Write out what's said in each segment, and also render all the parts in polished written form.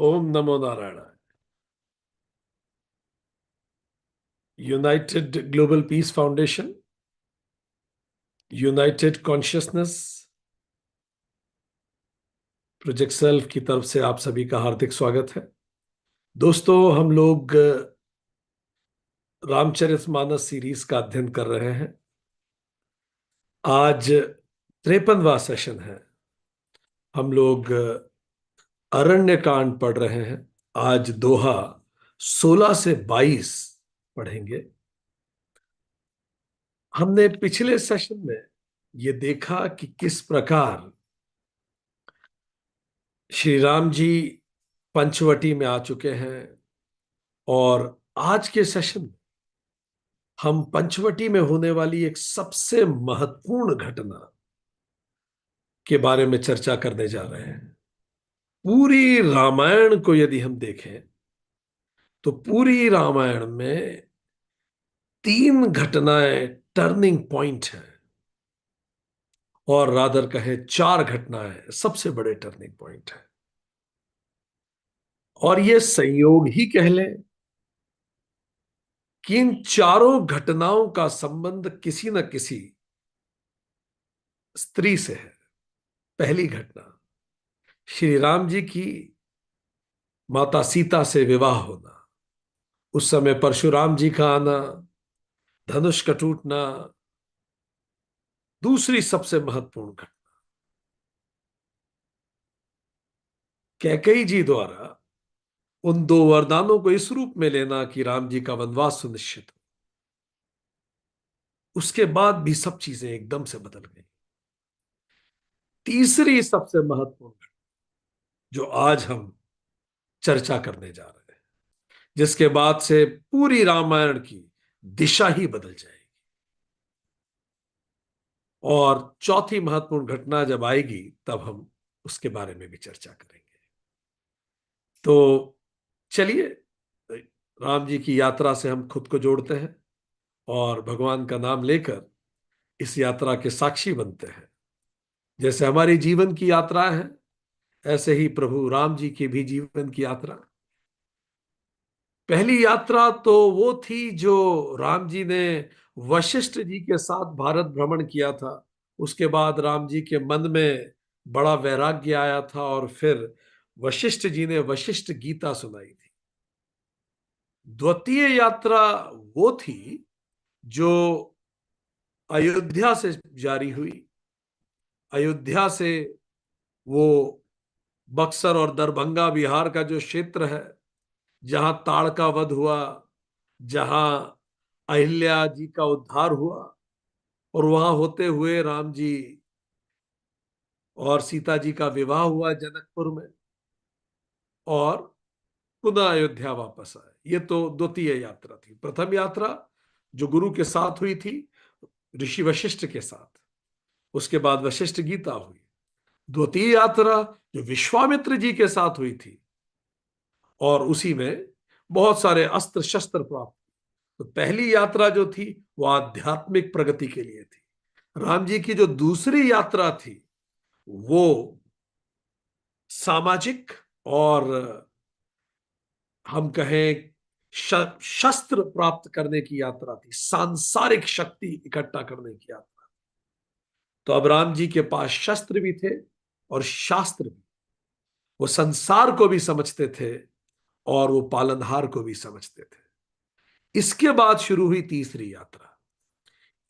ओम नमो Narayan. United global peace foundation, United consciousness, project self की तरफ से आप सभी का हार्दिक स्वागत है। दोस्तों, हम लोग रामचरितमानस सीरीज का अध्ययन कर रहे हैं। आज 53वां सेशन है। हम लोग अरण्य कांड पढ़ रहे हैं। आज दोहा 16 से 22 पढ़ेंगे। हमने पिछले सेशन में ये देखा कि किस प्रकार श्री राम जी पंचवटी में आ चुके हैं, और आज के सेशन में हम पंचवटी में होने वाली एक सबसे महत्वपूर्ण घटना के बारे में चर्चा करने जा रहे हैं। पूरी रामायण को यदि हम देखें तो पूरी रामायण में 3 घटनाएं टर्निंग पॉइंट हैं, और रादर कहें 4 घटनाएं सबसे बड़े टर्निंग पॉइंट हैं। और ये संयोग ही कह लें कि इन चारों घटनाओं का संबंध किसी न किसी स्त्री से है। पहली घटना, श्री राम जी की माता सीता से विवाह होना, उस समय परशुराम जी का आना, धनुष का टूटना। दूसरी सबसे महत्वपूर्ण घटना, कैकेयी जी द्वारा उन 2 वरदानों को इस रूप में लेना कि राम जी का वनवास सुनिश्चित हो। उसके बाद भी सब चीजें एकदम से बदल गई। तीसरी सबसे महत्वपूर्ण घटना, जो आज हम चर्चा करने जा रहे हैं, जिसके बाद से पूरी रामायण की दिशा ही बदल जाएगी। और चौथी महत्वपूर्ण घटना जब आएगी तब हम उसके बारे में भी चर्चा करेंगे। तो चलिए, राम जी की यात्रा से हम खुद को जोड़ते हैं और भगवान का नाम लेकर इस यात्रा के साक्षी बनते हैं। जैसे हमारी जीवन की यात्रा है, ऐसे ही प्रभु राम जी की भी जीवन की यात्रा। पहली यात्रा तो वो थी जो राम जी ने वशिष्ठ जी के साथ भारत भ्रमण किया था। उसके बाद राम जी के मन में बड़ा वैराग्य आया था, और फिर वशिष्ठ जी ने वशिष्ठ गीता सुनाई थी। द्वितीय यात्रा वो थी जो अयोध्या से जारी हुई। अयोध्या से वो बक्सर और दरभंगा बिहार का जो क्षेत्र है, जहां ताड़ का वध हुआ, जहां अहिल्या जी का उद्धार हुआ, और वहां होते हुए राम जी और सीता जी का विवाह हुआ जनकपुर में, और पुनः अयोध्या वापस आए। ये तो द्वितीय यात्रा थी। प्रथम यात्रा जो गुरु के साथ हुई थी, ऋषि वशिष्ठ के साथ, उसके बाद वशिष्ठ गीता हुई। द्वितीय यात्रा जो विश्वामित्र जी के साथ हुई थी, और उसी में बहुत सारे अस्त्र शस्त्र प्राप्त। तो पहली यात्रा जो थी वो आध्यात्मिक प्रगति के लिए थी। राम जी की जो दूसरी यात्रा थी वो सामाजिक, और हम कहें शस्त्र प्राप्त करने की यात्रा थी, सांसारिक शक्ति इकट्ठा करने की यात्रा। तो अब राम जी के पास शस्त्र भी थे और शास्त्र भी। वो संसार को भी समझते थे और वो पालनहार को भी समझते थे। इसके बाद शुरू हुई तीसरी यात्रा।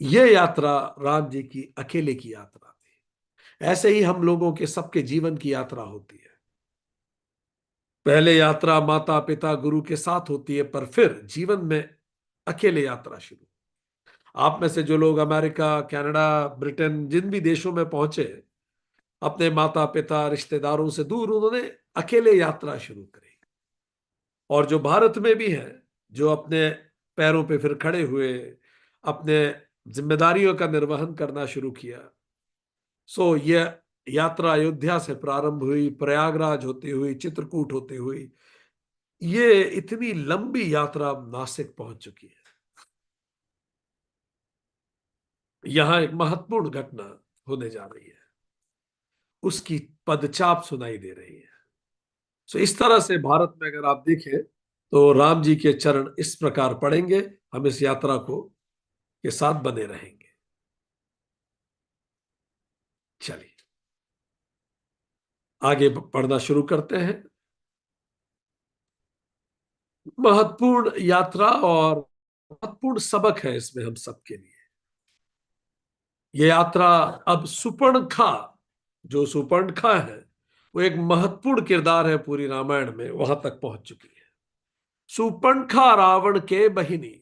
यह यात्रा राम जी की अकेले की यात्रा थी। ऐसे ही हम लोगों के सबके जीवन की यात्रा होती है। पहले यात्रा माता पिता गुरु के साथ होती है, पर फिर जीवन में अकेले यात्रा शुरू। आप में से जो लोग अमेरिका, कनाडा, ब्रिटेन, जिन भी देशों में पहुंचे, अपने माता पिता रिश्तेदारों से दूर, उन्होंने अकेले यात्रा शुरू करी। और जो भारत में भी हैं, जो अपने पैरों पे फिर खड़े हुए, अपने जिम्मेदारियों का निर्वहन करना शुरू किया। सो यह यात्रा अयोध्या से प्रारंभ हुई, प्रयागराज होती हुई, चित्रकूट होती हुई, ये इतनी लंबी यात्रा नासिक पहुंच चुकी है। यहां एक महत्वपूर्ण घटना होने जा रही है, उसकी पदचाप सुनाई दे रही है। तो इस तरह से भारत में अगर आप देखें तो राम जी के चरण इस प्रकार पड़ेंगे, हम इस यात्रा को के साथ बने रहेंगे। चलिए आगे पढ़ना शुरू करते हैं। महत्वपूर्ण यात्रा और महत्वपूर्ण सबक है इसमें हम सबके लिए। ये यात्रा अब सुपर्णखा, जो सुपर्णखा है वो एक महत्वपूर्ण किरदार है पूरी रामायण में, वहां तक पहुंच चुकी है। सुपर्णखा रावण के बहिनी,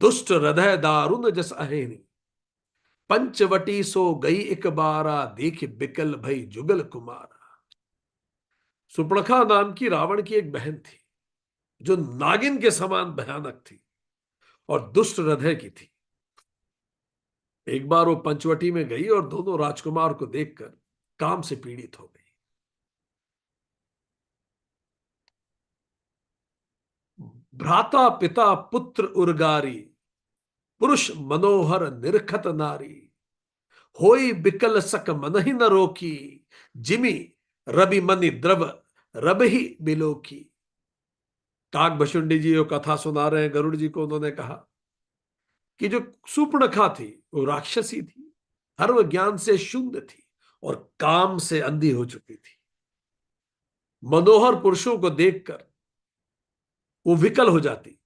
दुष्ट हृदय दारुण जस अहेनी, पंचवटी सो गई एक बारा, देख बिकल भई जुगल कुमारा। सुपर्णखा नाम की रावण की एक बहन थी जो नागिन के समान भयानक थी और दुष्ट हृदय की थी। एक बार वो पंचवटी में गई और दोनों राजकुमार को देखकर काम से पीड़ित हो गई। भ्राता पिता पुत्र उर्गारी, पुरुष मनोहर निरखत नारी, होई बिकल सक मन ही न रोकी, जिमी रवि मनि द्रव रब ही बिलोकी। काक भशुंडी जी वो कथा सुना रहे हैं गरुड़ जी को। उन्होंने कहा कि जो सुपर्णखा थी वो राक्षसी थी, सर्व ज्ञान से शून्य थी और काम से अंधी हो चुकी थी। मनोहर पुरुषों को देखकर वो विकल हो जाती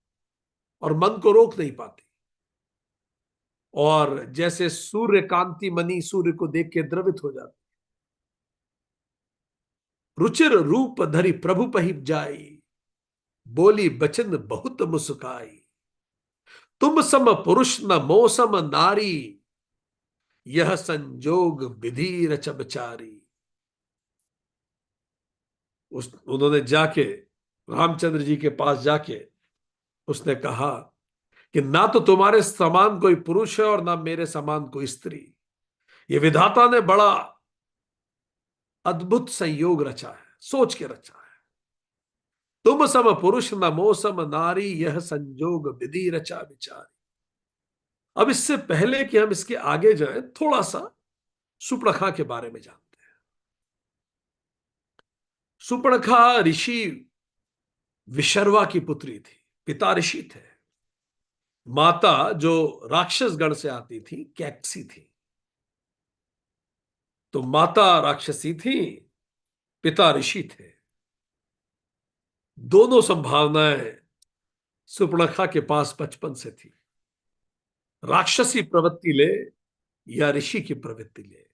और मन को रोक नहीं पाती, और जैसे सूर्य कांति मणि सूर्य को देख के द्रवित हो जाती। रुचिर रूप धरि प्रभु पहिब जाई, बोली बचन बहुत मुस्काई, तुम सम पुरुष न मौसम नारी, यह संजोग विधि रच बचारी। उन्होंने जाके रामचंद्र जी के पास जाके उसने कहा कि ना तो तुम्हारे समान कोई पुरुष है और ना मेरे समान कोई स्त्री, ये विधाता ने बड़ा अद्भुत संयोग रचा है, सोच के रचा है। तुम सम पुरुष न मौसम नारी, यह संजोग विधि रचा विचारी। अब इससे पहले कि हम इसके आगे जाएं, थोड़ा सा सुपर्णखा के बारे में जानते हैं। सुपर्णखा ऋषि विशर्वा की पुत्री थी, पिता ऋषि थे। माता जो राक्षस गण से आती थी कैकसी थी। तो माता राक्षसी थी, पिता ऋषि थे। दोनों संभावनाएं सुपर्णखा के पास बचपन से थी, राक्षसी प्रवृत्ति ले या ऋषि की प्रवृत्ति ले।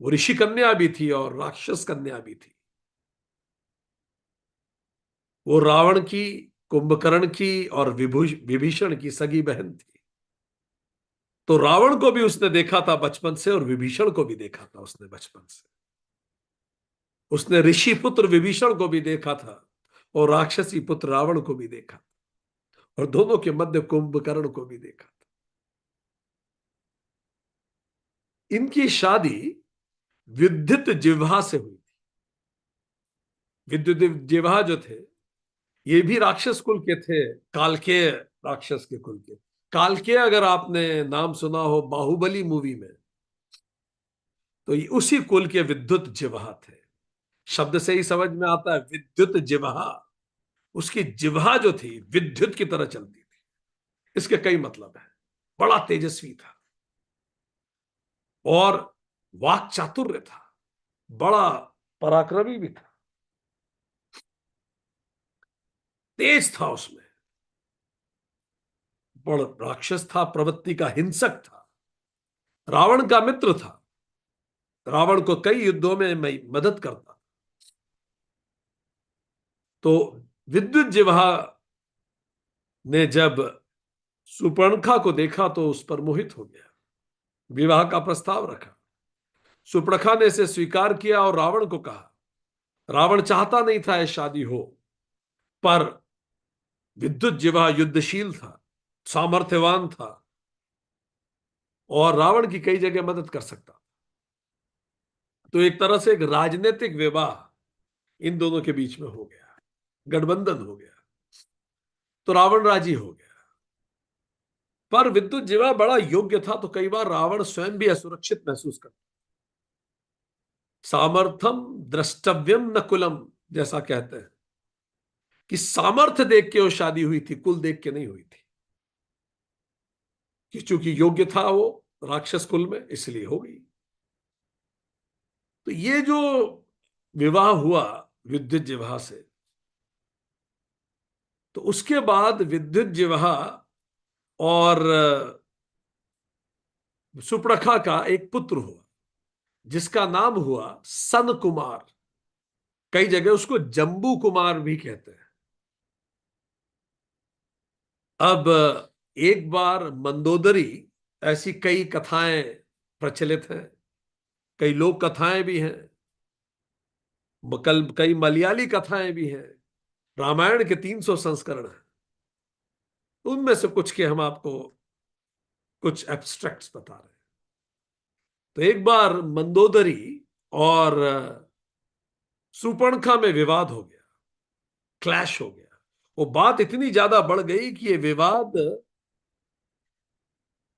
वो ऋषि कन्या भी थी और राक्षस कन्या भी थी। वो रावण की, कुंभकर्ण की और विभीषण की सगी बहन थी। तो रावण को भी उसने देखा था बचपन से और विभीषण को भी देखा था उसने बचपन से। उसने ऋषि पुत्र विभीषण को भी देखा था और राक्षसी पुत्र रावण को भी देखा, और दोनों के मध्य कुंभकर्ण को भी देखा था। इनकी शादी विद्युत जिह्वा से हुई थी। विद्युत जिह्वा जो थे ये भी राक्षस कुल के थे, कालकेय राक्षस के कुल के। कालकेय अगर आपने नाम सुना हो बाहुबली मूवी में, तो ये उसी कुल के विद्युत जिह्वा थे। शब्द से ही समझ में आता है विद्युत जिह्वा। उसकी जिह्वा जो थी विद्युत की तरह चलती थी। इसके कई मतलब है। बड़ा तेजस्वी था और वाक चातुर्य था, बड़ा पराक्रमी भी था, तेज था उसमें। बड़ा राक्षस था, प्रवृत्ति का हिंसक था, रावण का मित्र था, रावण को कई युद्धों में मदद करता। तो विद्युत जिह्वा ने जब सुपर्णखा को देखा तो उस पर मोहित हो गया, विवाह का प्रस्ताव रखा। सुपर्णखा ने इसे स्वीकार किया और रावण को कहा। रावण चाहता नहीं था यह शादी हो, पर विद्युत जिह्वा युद्धशील था, सामर्थ्यवान था और रावण की कई जगह मदद कर सकता। तो एक तरह से एक राजनीतिक विवाह इन दोनों के बीच में हो गया, गठबंधन हो गया। तो रावण राजी हो गया, पर विद्युत जिह्वा बड़ा योग्य था, तो कई बार रावण स्वयं भी असुरक्षित महसूस करता। सामर्थ्यम द्रष्टव्यम न कुलम, जैसा कहते हैं कि सामर्थ्य देख के वो शादी हुई थी, कुल देख के नहीं हुई थी। कि चूंकि योग्य था वो राक्षस कुल में, इसलिए हो गई। तो ये जो विवाह हुआ विद्युत विवाह से, तो उसके बाद विद्युत विवाह और सुपड़खा का एक पुत्र हुआ जिसका नाम हुआ सन कुमार। कई जगह उसको जम्बू कुमार भी कहते हैं। अब एक बार मंदोदरी, ऐसी कई कथाएं प्रचलित हैं, कई लोक कथाएं भी हैं, कई मलयाली कथाएं भी हैं। रामायण के 300 संस्करण हैं, उनमें से कुछ के हम आपको कुछ एब्स्ट्रैक्ट्स बता रहे हैं। तो एक बार मंदोदरी और सुपर्णखा में विवाद हो गया, क्लैश हो गया। वो बात इतनी ज्यादा बढ़ गई कि ये विवाद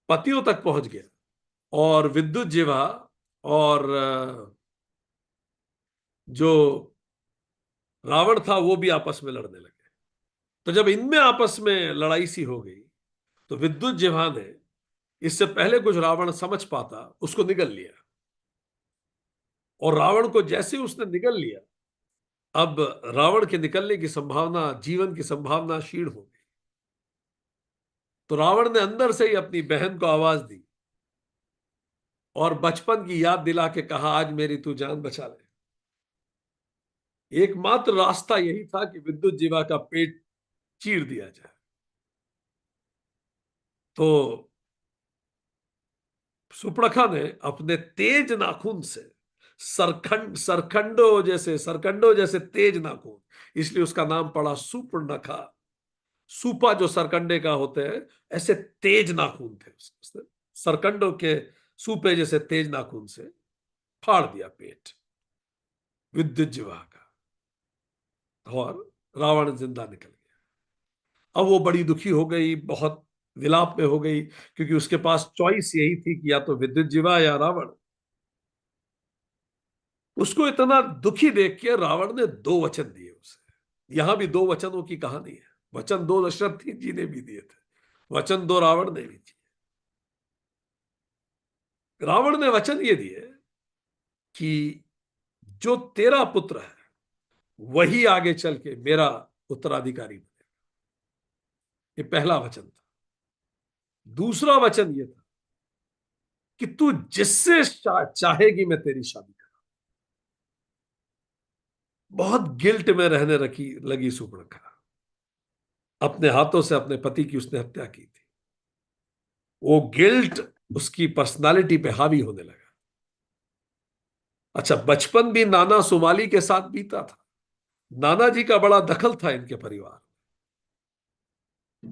पतियों तक पहुंच गया, और विद्युत जिवा और जो रावण था वो भी आपस में लड़ने लगे। तो जब इनमें आपस में लड़ाई सी हो गई, तो विद्युत जिवा ने, इससे पहले कुछ रावण समझ पाता, उसको निगल लिया। और रावण को जैसे उसने निगल लिया, अब रावण के निकलने की संभावना, जीवन की संभावना क्षीण हो गई। तो रावण ने अंदर से ही अपनी बहन को आवाज दी और बचपन की याद दिला के कहा, आज मेरी तू जान बचा ले। एकमात्र रास्ता यही था कि विद्युत जीवा का पेट चीर दिया जाए। तो सुपड़खा ने अपने तेज नाखून से, सरकंडो जैसे तेज नाखून, इसलिए उसका नाम पड़ा सुपर्णखा। सूपा जो सरकंडे का होते हैं, ऐसे तेज नाखून थे उसने सरकंडों के सूपे जैसे तेज नाखून से फाड़ दिया पेट विद्युत जिवा का, और रावण जिंदा निकल गया। अब वो बड़ी दुखी हो गई, बहुत विलाप में हो गई, क्योंकि उसके पास चॉइस यही थी कि या तो विद्युत जिवा या रावण। उसको इतना दुखी देख के रावण ने 2 वचन दिए उसे। यहां भी 2 वचनों की कहानी है। वचन 2 दशरथ जी ने भी दिए थे, वचन 2 रावण ने भी दिए। रावण ने वचन ये दिए कि जो तेरा पुत्र है वही आगे चल के मेरा उत्तराधिकारी बने। ये पहला वचन था। दूसरा वचन ये था कि तू जिससे चाहेगी मैं तेरी शादी करूं। बहुत गिल्ट में रहने रखी लगी सुपर्णखा। अपने हाथों से अपने पति की उसने हत्या की थी। वो गिल्ट उसकी पर्सनालिटी पे हावी होने लगा। अच्छा, बचपन भी नाना सुमाली के साथ बीता था। नाना जी का बड़ा दखल था इनके परिवार।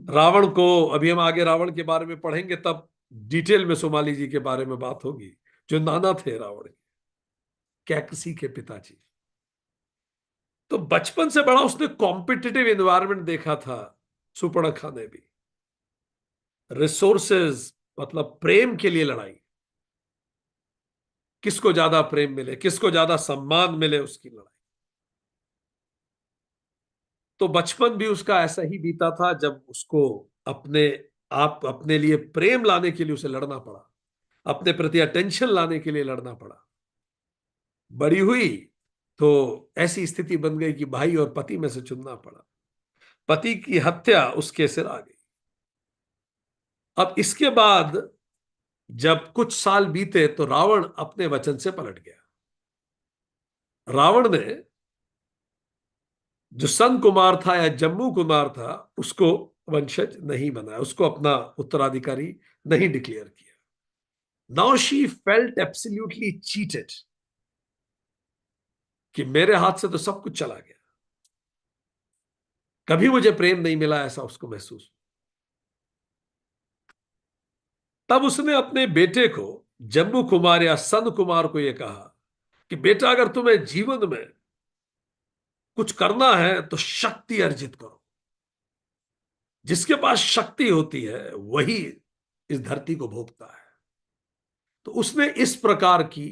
रावण को, अभी हम आगे रावण के बारे में पढ़ेंगे, तब डिटेल में सोमाली जी के बारे में बात होगी, जो नाना थे रावण के, कैकसी के पिताजी। तो बचपन से बड़ा उसने कॉम्पिटिटिव एनवायरनमेंट देखा था। सुपर्णखा ने भी रिसोर्सेज, मतलब प्रेम के लिए लड़ाई, किसको ज्यादा प्रेम मिले, किसको ज्यादा सम्मान मिले, उसकी लड़ाई। तो बचपन भी उसका ऐसा ही बीता था, जब उसको अपने आप, अपने लिए प्रेम लाने के लिए उसे लड़ना पड़ा, अपने प्रति अटेंशन लाने के लिए लड़ना पड़ा। बड़ी हुई तो ऐसी स्थिति बन गई कि भाई और पति में से चुनना पड़ा। पति की हत्या उसके सिर आ गई। अब इसके बाद जब कुछ साल बीते, तो रावण अपने वचन से पलट गया। रावण ने जो सन कुमार था या जम्मू कुमार था, उसको वंशज नहीं बनाया, उसको अपना उत्तराधिकारी नहीं डिक्लेयर किया। Now she felt absolutely cheated, कि मेरे हाथ से तो सब कुछ चला गया, कभी मुझे प्रेम नहीं मिला, ऐसा उसको महसूस। तब उसने अपने बेटे को, जम्मू कुमार या सन कुमार को यह कहा कि बेटा, अगर तुम्हें जीवन में कुछ करना है तो शक्ति अर्जित करो। जिसके पास शक्ति होती है वही इस धरती को भोगता है। तो उसने इस प्रकार की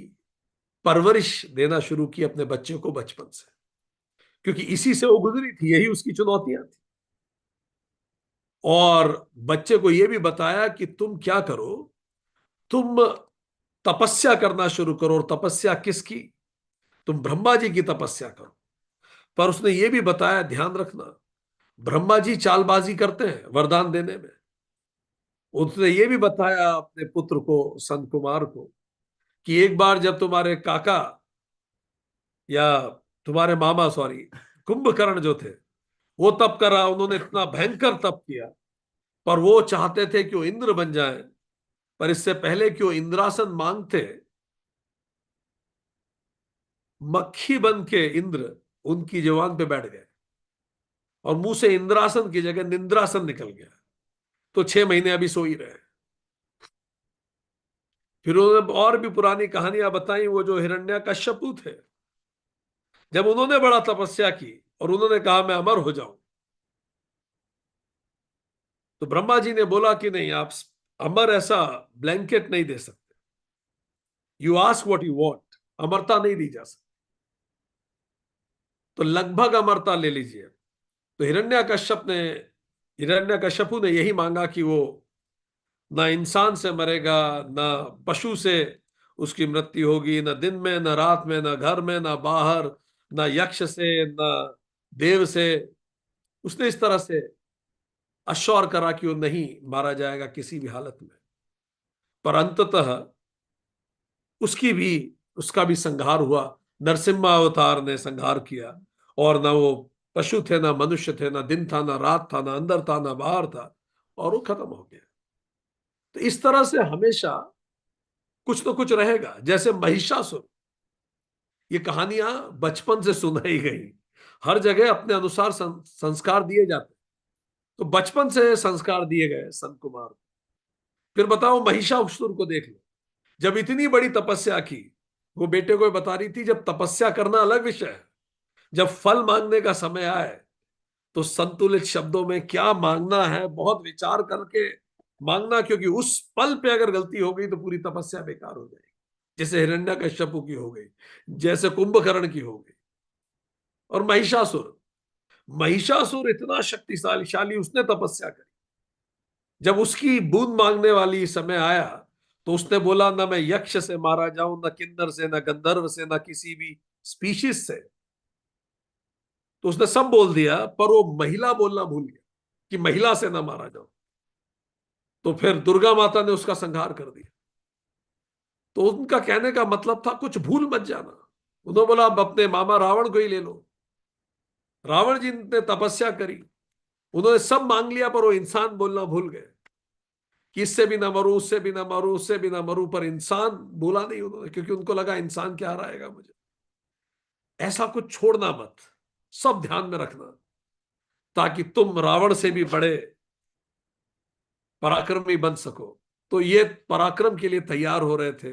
परवरिश देना शुरू की अपने बच्चे को बचपन से, क्योंकि इसी से वो गुजरी थी, यही उसकी चुनौतियां थी। और बच्चे को यह भी बताया कि तुम क्या करो, तुम तपस्या करना शुरू करो। और तपस्या किसकी? तुम ब्रह्मा जी की तपस्या करो। पर उसने यह भी बताया, ध्यान रखना, ब्रह्मा जी चालबाजी करते हैं वरदान देने में। उसने ये भी बताया अपने पुत्र को, संत कुमार को, कि एक बार जब तुम्हारे काका, या तुम्हारे मामा सॉरी, कुंभकर्ण जो थे, वो तप करा, उन्होंने इतना भयंकर तप किया, पर वो चाहते थे कि वो इंद्र बन जाए। पर इससे पहले कि वो इंद्रासन मांगते, मक्खी बन के इंद्र उनकी जुबान पे बैठ गए, और मुंह से इंद्रासन की जगह निंद्रासन निकल गया। तो 6 महीने अभी सो ही रहे। फिर उन्होंने और भी पुरानी कहानियां बताई। वो जो हिरण्यकश्यपु थे, जब उन्होंने बड़ा तपस्या की और उन्होंने कहा मैं अमर हो जाऊं, तो ब्रह्मा जी ने बोला कि नहीं, आप अमर ऐसा ब्लैंकेट नहीं दे सकते। You ask what you want, अमरता नहीं दी जा सकती, तो लगभग अमरता ले लीजिए। तो हिरण्यकश्यपु ने यही मांगा कि वो ना इंसान से मरेगा, ना पशु से उसकी मृत्यु होगी, ना दिन में, ना रात में, ना घर में, ना बाहर, ना यक्ष से, ना देव से। उसने इस तरह से अश्योर करा कि वो नहीं मारा जाएगा किसी भी हालत में। पर अंततः उसकी भी उसका भी संहार हुआ। नरसिम्हा अवतार ने संहार किया, और ना वो पशु थे, ना मनुष्य थे, ना दिन था, ना रात था, ना अंदर था, ना बाहर था, और वो खत्म हो गया। तो इस तरह से हमेशा कुछ तो कुछ रहेगा। जैसे महिषासुर, ये कहानियां बचपन से सुनाई गई, हर जगह अपने अनुसार संस्कार दिए जाते। तो बचपन से संस्कार दिए गए संत कुमार। फिर बताओ, महिषासुर को देख लो, जब इतनी बड़ी तपस्या की, वो बेटे को बता रही थी जब तपस्या करना अलग विषय है, जब फल मांगने का समय आए तो संतुलित शब्दों में क्या मांगना है बहुत विचार करके मांगना, क्योंकि उस पल पे अगर गलती हो गई तो पूरी तपस्या बेकार हो जाएगी। जैसे हिरण्यकश्यपु की हो गई, जैसे कुंभकर्ण की हो गई। और महिषासुर, महिषासुर इतना शक्तिशाली, उसने तपस्या करी। जब उसकी बूंद मांगने वाली समय आया, तो उसने बोला ना मैं यक्ष से मारा जाऊं, ना किन्नर से, ना गंधर्व से, ना किसी भी स्पीशीज से। तो उसने सब बोल दिया, पर वो महिला बोलना भूल गया कि महिला से ना मारा जाओ। तो फिर दुर्गा माता ने उसका संहार कर दिया। तो उनका कहने का मतलब था कुछ भूल मत जाना। उन्होंने बोला अब अपने मामा रावण को ही ले लो। रावण जी ने तपस्या करी, उन्होंने सब मांग लिया, पर वो इंसान बोलना भूल गए कि इससे भी ना मरू, उससे भी ना मरू, उससे भी ना मरू, पर इंसान बोला नहीं उन्होंने, क्योंकि उनको लगा इंसान क्या हराएगा मुझे। ऐसा कुछ छोड़ना मत, सब ध्यान में रखना, ताकि तुम रावण से भी बड़े पराक्रमी बन सको। तो ये पराक्रम के लिए तैयार हो रहे थे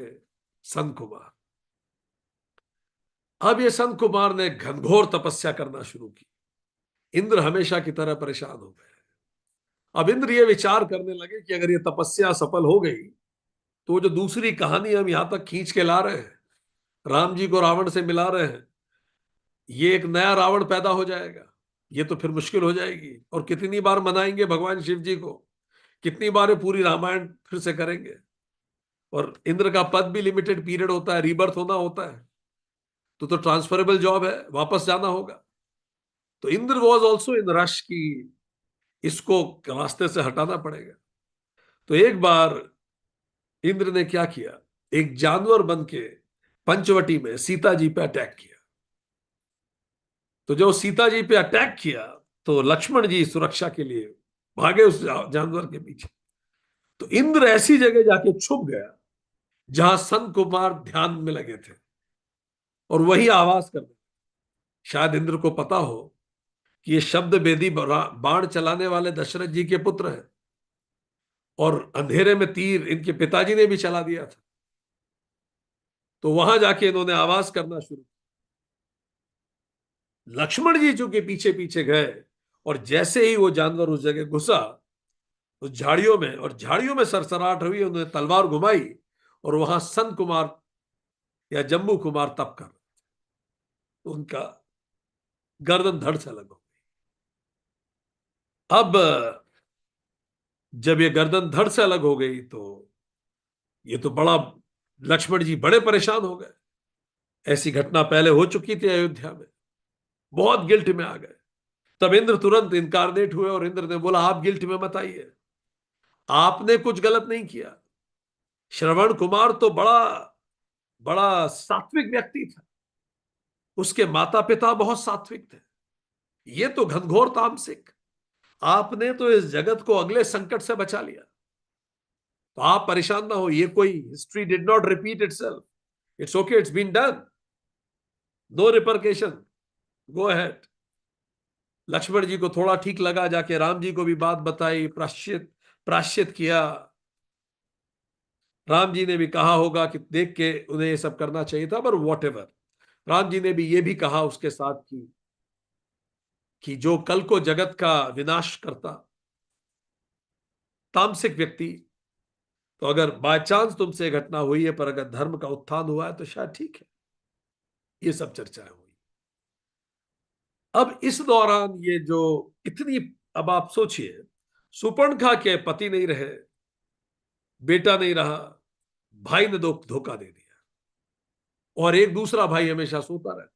संत कुमार। अब ये संत कुमार ने घनघोर तपस्या करना शुरू की। इंद्र हमेशा की तरह परेशान हो गए। अब इंद्र ये विचार करने लगे कि अगर ये तपस्या सफल हो गई, तो वो जो दूसरी कहानी हम यहां तक खींच के ला रहे हैं, राम जी को रावण से मिला रहे हैं, ये एक नया रावण पैदा हो जाएगा। ये तो फिर मुश्किल हो जाएगी। और कितनी बार मनाएंगे भगवान शिव जी को, कितनी बार ये पूरी रामायण फिर से करेंगे। और इंद्र का पद भी लिमिटेड पीरियड होता है, रीबर्थ होना होता है। तो ट्रांसफरेबल जॉब है, वापस जाना होगा। तो Indra was also in rush की, इसको रास्ते से हटाना पड़ेगा। तो एक बार इंद्र ने क्या किया, एक जानवर बन के पंचवटी में सीता जी पे अटैक किया। तो जब सीता जी पे अटैक किया, तो लक्ष्मण जी सुरक्षा के लिए भागे उस जानवर के पीछे। तो इंद्र ऐसी जगह जाके छुप गया जहां संत कुमार ध्यान में लगे थे, और वही आवाज कर, शायद इंद्र को पता हो कि ये शब्द बेदी बाण चलाने वाले दशरथ जी के पुत्र हैं, और अंधेरे में तीर इनके पिताजी ने भी चला दिया था। तो वहां जाके इन्होंने आवाज करना शुरू। लक्ष्मण जी चूंकि पीछे पीछे गए, और जैसे ही वो जानवर उस जगह घुसा, उस झाड़ियों में, और झाड़ियों में सरसराहट हुई, उन्होंने तलवार घुमाई, और वहां संत कुमार या जम्मू कुमार तप कर रहे थे, तो उनका गर्दन धड़ से अलग हो गई। अब जब ये गर्दन धड़ से अलग हो गई तो ये तो बड़ा, लक्ष्मण जी बड़े परेशान हो गए। ऐसी घटना पहले हो चुकी थी अयोध्या में, बहुत गिल्ट में आ गए। तब इंद्र तुरंत इनकारनेट हुए और इंद्र ने बोला आप गिल्ट में मत आइए, आपने कुछ गलत नहीं किया। श्रवण कुमार तो बड़ा बड़ा सात्विक व्यक्ति था, उसके माता पिता बहुत सात्विक थे, ये तो घनघोर तामसिक। आपने तो इस जगत को अगले संकट से बचा लिया, तो आप परेशान ना हो, ये कोई history did not repeat itself, it's okay, it's been done, no repercussion, go ahead. Lakshman ji को थोड़ा ठीक लगा, जाके राम जी को भी बात बताई, प्राश्चित प्राश्चित किया। राम जी ने भी कहा होगा कि देख के उन्हें ये सब करना चाहिए था, पर वॉट एवर, राम जी ने भी ये भी कहा उसके साथ कि जो कल को जगत का विनाश करता तामसिक व्यक्ति, तो अगर बाय चांस तुमसे घटना हुई है, पर अगर धर्म का उत्थान हुआ है तो शायद ठीक है। ये सब चर्चाएं हुई। अब इस दौरान ये जो इतनी, अब आप सोचिए, सुपर्णखा के पति नहीं रहे, बेटा नहीं रहा, भाई ने धोखा दे दिया, और एक दूसरा भाई हमेशा सोता रहा।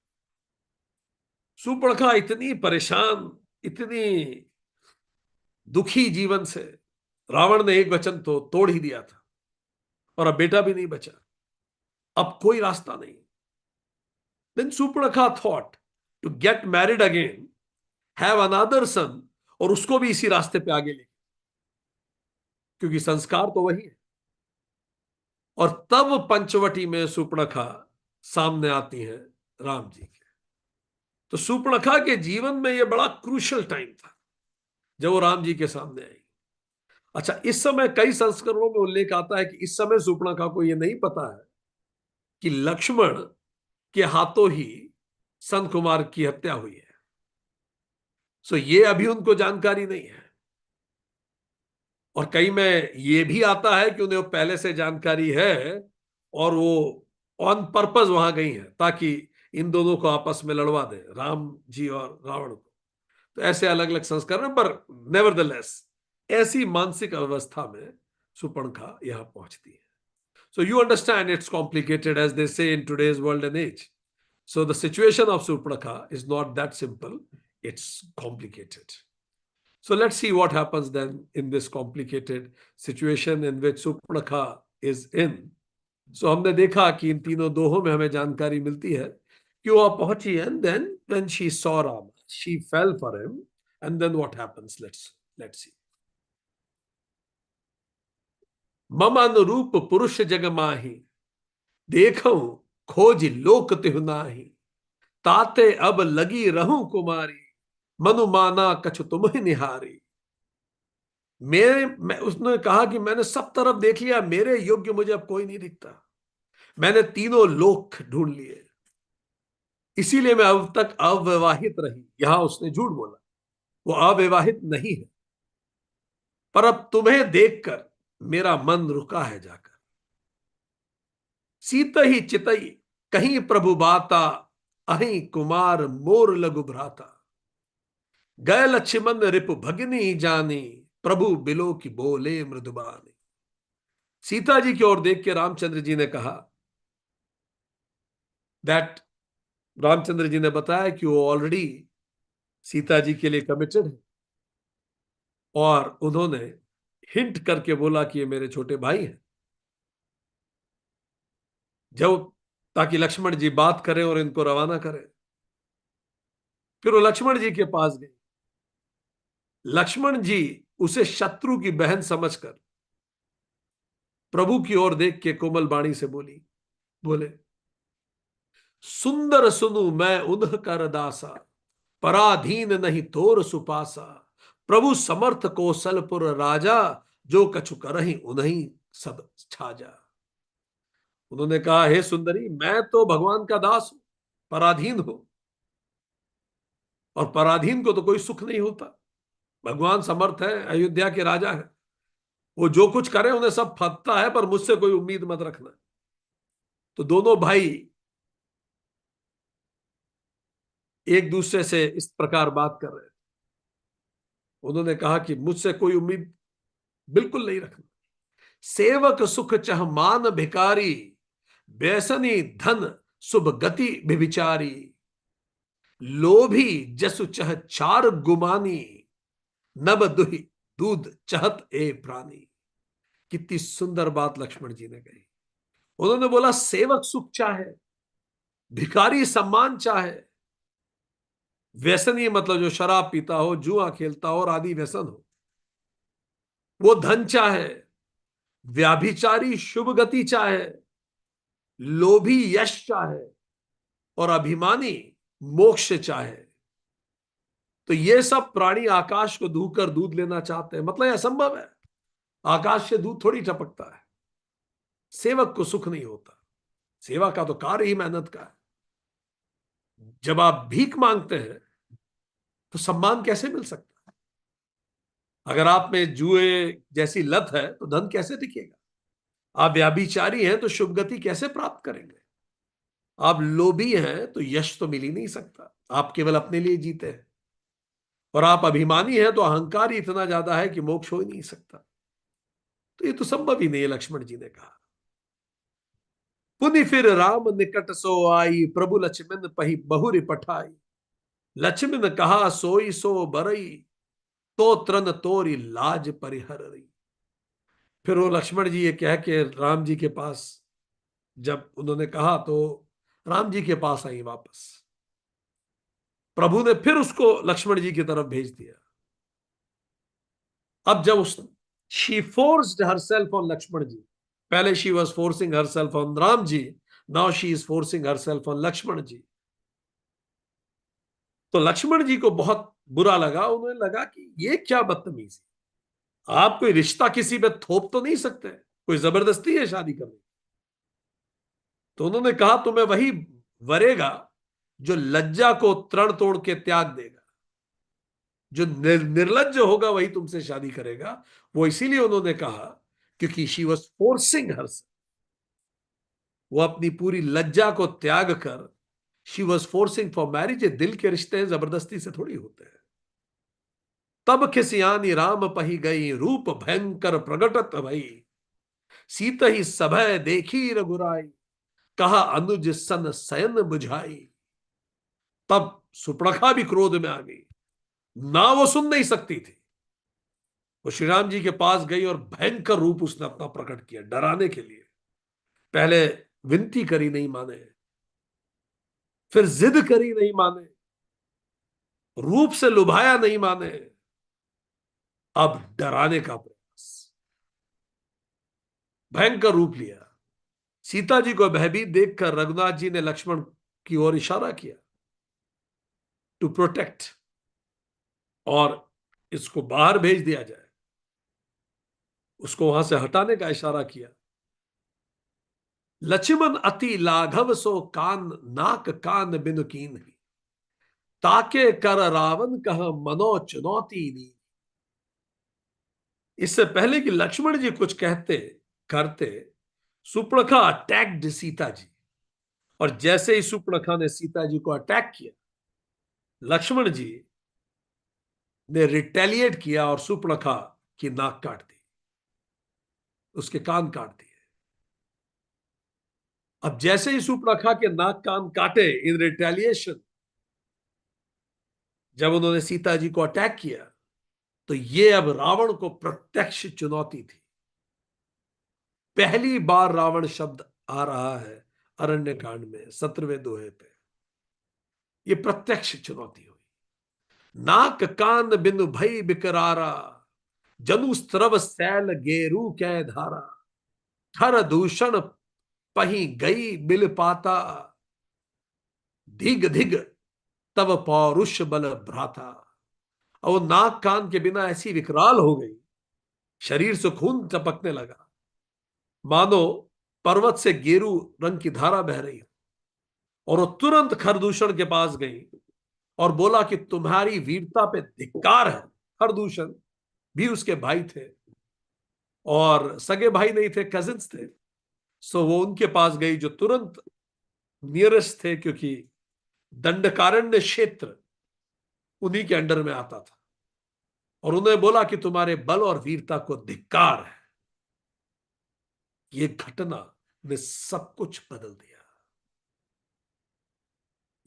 सुपर्णखा इतनी परेशान, इतनी दुखी जीवन से, रावण ने एक वचन तो तोड़ ही दिया था, और अब बेटा भी नहीं बचा, अब कोई रास्ता नहीं। Then Surpanakha thought to get married again, have another son, और उसको भी इसी रास्ते पे आगे ले, क्योंकि संस्कार तो वही है। और तब पंचवटी में सुपर्णखा सामने आती हैं राम जी के। तो सुपर्णखा के जीवन में यह बड़ा क्रूशियल टाइम था जब वो राम जी के सामने आई। अच्छा, इस समय कई संस्करणों में उल्लेख आता है कि इस समय सुपर्णखा को यह नहीं पता है कि लक्ष्मण के हाथों ही संत कुमार की हत्या हुई है। सो ये अभी उनको जानकारी नहीं है। और कई में ये भी आता है कि उन्हें पहले से जानकारी है, और वो ऑन पर्पस वहां गई है ताकि इन दोनों को आपस में लड़वा दे, राम जी और रावण को। तो ऐसे अलग अलग संस्करण, पर नेवरदलेस ऐसी मानसिक अवस्था में सुपर्णखा यहां पहुंचती है। So you understand it's complicated as they say in today's world and age. So the situation of Surpanakha is not that simple, it's complicated. So let's see what happens then in this complicated situation in which Supernakha is in. So हमने देखा कि इन तीनों दोहों में हमें जानकारी मिलती है कि वो पहुंची, and then when she saw Rama, she fell for him, and then what happens? Let's see. मम अनुरूप पुरुष जग माही, देखो खोज लोक तिहु नाही, ताते अब लगी रहूं कुमारी, मनु माना कछु तुम ही निहारी। उसने कहा कि मैंने सब तरफ देख लिया, मेरे योग्य मुझे अब कोई नहीं दिखता, मैंने तीनों लोक ढूंढ लिए, इसीलिए मैं अब तक अविवाहित रही। यहां उसने झूठ बोला, वो अविवाहित नहीं है, पर अब तुम्हें देखकर मेरा मन रुका है जाकर। सीत ही चितई कहीं प्रभु बाता, अहि कुमार मोर लघु भ्राता, गए लक्ष्मण रिपु भगिनी जानी, प्रभु बिलो की बोले मृदुबानी। सीता जी की ओर देख के रामचंद्र जी ने कहा दैट, रामचंद्र जी ने बताया कि वो ऑलरेडी सीता जी के लिए कमिटेड है, और उन्होंने हिंट करके बोला कि ये मेरे छोटे भाई हैं, जब ताकि लक्ष्मण जी बात करें और इनको रवाना करें। फिर वो लक्ष्मण जी के पास गए। लक्ष्मण जी उसे शत्रु की बहन समझकर प्रभु की ओर देख के कोमल वाणी से बोले, सुंदर सुनु मैं उन्ह कर दासा, पराधीन नहीं तोर सुपासा, प्रभु समर्थ कौशलपुर राजा, जो कछु करहि उन्हीं सब छाजा। उन्होंने कहा, हे सुंदरी, मैं तो भगवान का दास हूं, पराधीन हूं, और पराधीन को तो कोई सुख नहीं होता। भगवान समर्थ है, अयोध्या के राजा है, वो जो कुछ करे उन्हें सब फतता है, पर मुझसे कोई उम्मीद मत रखना। तो दोनों भाई एक दूसरे से इस प्रकार बात कर रहे थे। उन्होंने कहा कि मुझसे कोई उम्मीद बिल्कुल नहीं रखना। सेवक सुख चह मान भिकारी, व्यसनी धन शुभ गति विचारी, लोभी जसु चह चार गुमानी, नब दुहि दूध चहत ए प्राणी। कितनी सुंदर बात लक्ष्मण जी ने कही। उन्होंने बोला सेवक सुख चाहे, भिखारी सम्मान चाहे, व्यसनी मतलब जो शराब पीता हो, जुआ खेलता हो और आदि व्यसन हो, वो धन चाहे, व्याभिचारी शुभ गति चाहे, लोभी यश चाहे और अभिमानी मोक्ष चाहे, तो ये सब प्राणी आकाश को धूकर दूध लेना चाहते हैं। मतलब यह असंभव है, आकाश से दूध थोड़ी टपकता है। सेवक को सुख नहीं होता। सेवा का तो कार्य ही मेहनत का है। जब आप भीख मांगते हैं तो सम्मान कैसे मिल सकता है? अगर आप में जुए जैसी लत है तो धन कैसे टिकेगा? आप व्याभिचारी हैं तो शुभ गति कैसे प्राप्त करेंगे? आप लोभी हैं तो यश तो मिल ही नहीं सकता। आप केवल अपने लिए जीते हैं। और आप अभिमानी हैं तो अहंकार ही इतना ज्यादा है कि मोक्ष हो ही नहीं सकता। तो ये तो संभव ही नहीं है, लक्ष्मण जी ने कहा। पुनि फिर राम निकट सो आई, प्रभु लक्ष्मण पही बहुरी पठाई। लक्ष्मण कहा सोई सो बरई, तो त्रन तोरी लाज परिहर रही। फिर वो लक्ष्मण जी ये कह के राम जी के पास, जब उन्होंने कहा तो राम जी के पास आई वापस। प्रभु ने फिर उसको लक्ष्मण जी की तरफ भेज दिया। अब जब उस she forced herself on Lakshman ji. पहले she was forcing herself on Ram ji, now she is forcing herself on Lakshman ji. तो लक्ष्मण जी को बहुत बुरा लगा। उन्हें लगा कि ये क्या बदतमीजी, आप कोई रिश्ता किसी पे थोप तो नहीं सकते, कोई जबरदस्ती है शादी करनी। तो उन्होंने कहा तुम्हें वही वरेगा जो लज्जा को तरण तोड़ के त्याग देगा। जो निर्लज्ज होगा वही तुमसे शादी करेगा। वो इसीलिए उन्होंने कहा क्योंकि शी वॉज फोर्सिंग हर, वो अपनी पूरी लज्जा को त्याग कर, she was forcing for marriage. दिल के रिश्ते हैं, जबरदस्ती से थोड़ी होते हैं। तब खिसियानी राम पही गई, रूप भयंकर प्रगटत भई, सीत ही सभय देखी रघुराई, कहा अनुज सन सयन बुझाई। तब सुपड़खा भी क्रोध में आ गई, ना वो सुन नहीं सकती थी। वो श्री राम जी के पास गई और भयंकर रूप उसने अपना प्रकट किया डराने के लिए। पहले विनती करी, नहीं माने, फिर जिद करी, नहीं माने, रूप से लुभाया, नहीं माने, अब डराने का प्रयास, भयंकर रूप लिया। सीता जी को भयभीत देखकर रघुनाथ जी ने लक्ष्मण की ओर इशारा किया टू प्रोटेक्ट, और इसको बाहर भेज दिया जाए। उसको वहां से हटाने का इशारा किया। लक्ष्मण अति लाघव सो कान, नाक कान बिनु कीन, ताके कर रावण कह मनो चुनौती दी। इससे पहले कि लक्ष्मण जी कुछ कहते करते, सुपर्णखा अटैक्ड सीता जी। और जैसे ही सुपर्णखा ने सीता जी को अटैक किया, लक्ष्मण जी ने रिटेलिएट किया और सुपर्णखा की नाक काट दी, उसके कान काट दिए। अब जैसे ही सुपर्णखा के नाक कान काटे इन रिटेलिएशन, जब उन्होंने सीता जी को अटैक किया, तो ये अब रावण को प्रत्यक्ष चुनौती थी। पहली बार रावण शब्द आ रहा है अरण्य कांड में 17वें दोहे पे। ये प्रत्यक्ष चुनौती हुई। नाक कान बिनु भई बिकरारा, जनु स्त्रव सैल गेरू कै धारा, थर दूषण पही गई बिल पाता, धिग धिग तब पौरुष बल भ्राता। और वो नाक कान के बिना ऐसी विकराल हो गई, शरीर से खून टपकने लगा, मानो पर्वत से गेरू रंग की धारा बह रही हो। और वो तुरंत खरदूषण के पास गई और बोला कि तुम्हारी वीरता पे धिक्कार है। खरदूषण भी उसके भाई थे, और सगे भाई नहीं थे, कजिन्स थे। सो वो उनके पास गई जो तुरंत नियरेस्ट थे, क्योंकि दंडकारण्य क्षेत्र उन्हीं के अंडर में आता था, और उन्हें बोला कि तुम्हारे बल और वीरता को धिक्कार है। ये घटना ने सब कुछ बदल दिया।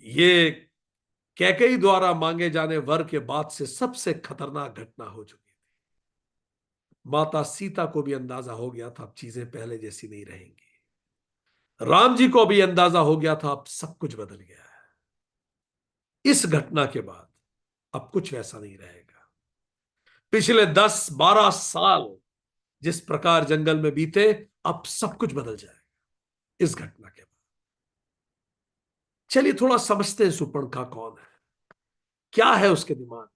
ये कैकेयी द्वारा मांगे जाने वर के बाद से सबसे खतरनाक घटना हो चुकी थी। माता सीता को भी अंदाजा हो गया था अब चीजें पहले जैसी नहीं रहेंगी। राम जी को भी अंदाजा हो गया था अब सब कुछ बदल गया है। इस घटना के बाद अब कुछ वैसा नहीं रहेगा। पिछले 10-12 साल जिस प्रकार जंगल में बीते, अब सब कुछ बदल जाएगा इस घटना के बाद। चलिए थोड़ा समझते हैं सुपर्णखा कौन है, क्या है उसके दिमाग।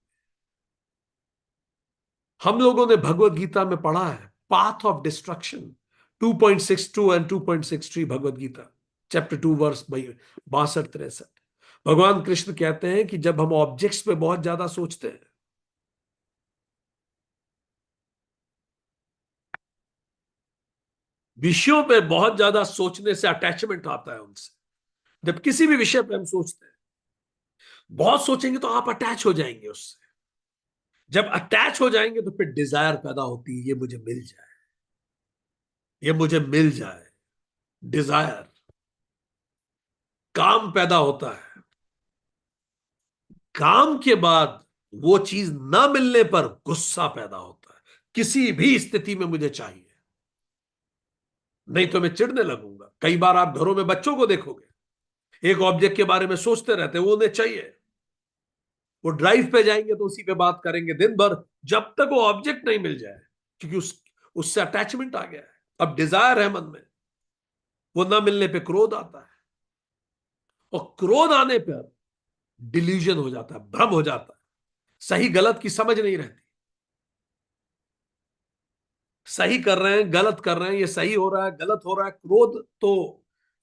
हम लोगों ने भगवत गीता में पढ़ा है path of destruction 2.62 and 2.63 Bhagavad Gita chapter 2 verse 62-63। भगवान कृष्ण कहते हैं कि जब हम ऑब्जेक्ट्स पे बहुत ज्यादा सोचते हैं, विषयों पे बहुत ज्यादा सोचने से अटैचमेंट आता है उनसे। जब किसी भी विषय पे हम सोचते हैं, बहुत सोचेंगे तो आप अटैच हो जाएंगे उससे। जब अटैच हो जाएंगे तो फिर डिजायर पैदा होती है, ये मुझे मिल जाए, ये मुझे मिल जाए। डिजायर, काम पैदा होता है। काम के बाद वो चीज ना मिलने पर गुस्सा पैदा होता है, किसी भी स्थिति में मुझे चाहिए, नहीं तो मैं चिढ़ने लगूंगा। कई बार आप घरों में बच्चों को देखोगे, एक ऑब्जेक्ट के बारे में सोचते रहते हैं, वो उन्हें चाहिए। वो ड्राइव पे जाएंगे तो उसी पे बात करेंगे दिन भर, जब तक वो ऑब्जेक्ट नहीं मिल जाए, क्योंकि उससे अटैचमेंट आ गया है। अब डिजायर है मन में, वो ना मिलने पे क्रोध आता है, और क्रोध आने पर डिल्यूजन हो जाता है, भ्रम हो जाता है, सही गलत की समझ नहीं रहती। सही कर रहे हैं, गलत कर रहे हैं, ये सही हो रहा है, गलत हो रहा है। क्रोध तो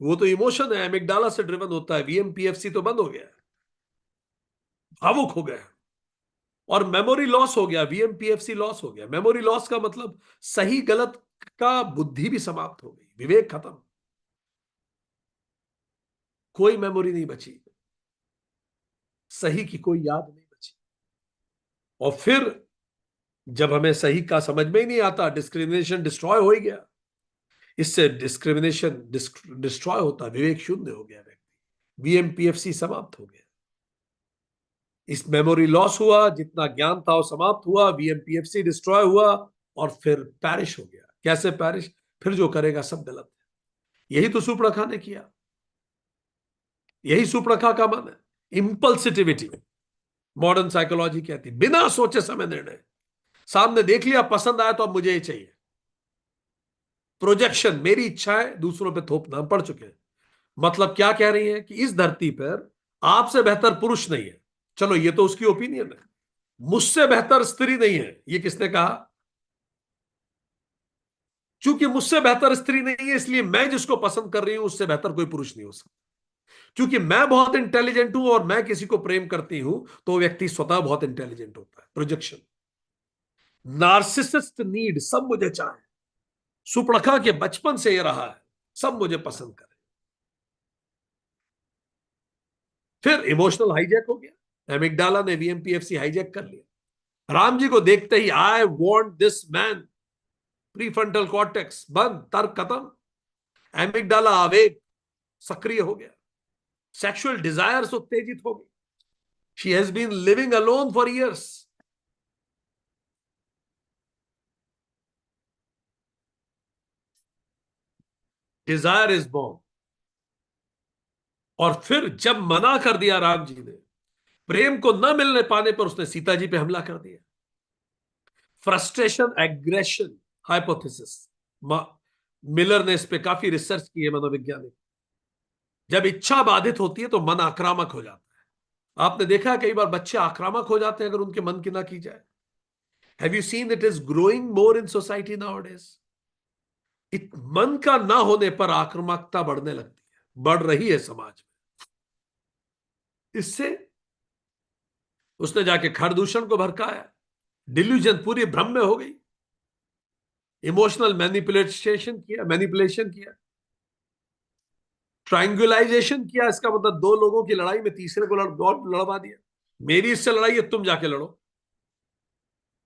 वो तो इमोशन है, एमिगडाला से ड्रिवन होता है। वीएमपीएफसी तो बंद हो गया है, भावुक हो गया। और मेमोरी लॉस हो गया, वीएमपीएफसी लॉस हो गया। मेमोरी लॉस का मतलब सही गलत का बुद्धि भी समाप्त हो गई, विवेक खत्म, कोई मेमोरी नहीं बची, सही की कोई याद नहीं बची। और फिर जब हमें सही का समझ में ही नहीं आता, डिस्क्रिमिनेशन डिस्ट्रॉय हो ही गया। इससे डिस्क्रिमिनेशन डिस्ट्रॉय होता, विवेक शून्य हो गया व्यक्ति, वीएमपीएफसी समाप्त हो गया। इस मेमोरी लॉस हुआ, जितना ज्ञान था वो समाप्त हुआ, वीएमपीएफसी डिस्ट्रॉय हुआ, और फिर पैरिश हो गया। कैसे पैरिश? फिर जो करेगा सब गलत है। यही तो सुपरखा ने किया, यही सुपरखा का मन है। इंपल्सिटिविटी, मॉडर्न साइकोलॉजी कहती, बिना सोचे समय निर्णय। सामने देख लिया, पसंद आया तो अब मुझे ये चाहिए। प्रोजेक्शन, मेरी इच्छाएं दूसरों पे थोपना, पढ़ चुके हैं। मतलब क्या कह रही है कि इस धरती पर आपसे बेहतर पुरुष नहीं है, चलो ये तो उसकी ओपिनियन है। मुझसे बेहतर स्त्री नहीं है, ये किसने कहा? चूंकि मुझसे बेहतर स्त्री नहीं है, इसलिए मैं जिसको पसंद कर रही हूं उससे बेहतर कोई पुरुष नहीं हो सकता। क्योंकि मैं बहुत इंटेलिजेंट हूं और मैं किसी को प्रेम करती हूं, तो व्यक्ति स्वतः बहुत इंटेलिजेंट होता है। प्रोजेक्शन, नार्सिसिस्ट नीड, सब मुझे चाहे। सुपड़खा के बचपन से ये रहा है, सब मुझे पसंद करे। फिर इमोशनल हाईजैक हो गया, एमिगडाला ने वीएमपीएफसी हाईजैक कर लिया। राम जी को देखते ही I want this man, prefrontal cortex बंद, तर्क खत्म। एमिगडाला आवेग सक्रिय हो गया, सेक्सुअल डिजायर्स उत्तेजित हो गई। She has been living alone for years. Desire is born. और फिर जब मना कर दिया राम जी ने, प्रेम को न मिलने पाने पर उसने सीता जी पे हमला कर दिया। फ्रस्ट्रेशन एग्रेशन हाइपोथेसिस, मिलर ने इस पे काफी रिसर्च की है, मनोवैज्ञानिक। जब इच्छा बाधित होती है तो मन आक्रामक हो जाता है। आपने देखा है कई बार बच्चे आक्रामक हो जाते हैं अगर उनके मन की ना की जाए। Have you seen it is growing more in society nowadays. मन का ना होने पर आक्रामकता बढ़ने लगती है, बढ़ रही है समाज में। इससे उसने जाके खरदूषण को भड़काया, डिल्यूजन, पूरी भ्रम में हो गई, इमोशनल मैनिपुलेशन किया, ट्रायंगुलाइजेशन किया, इसका मतलब दो लोगों की लड़ाई में तीसरे को लड़वा दिया। मेरी इससे लड़ाई है, तुम जाके लड़ो,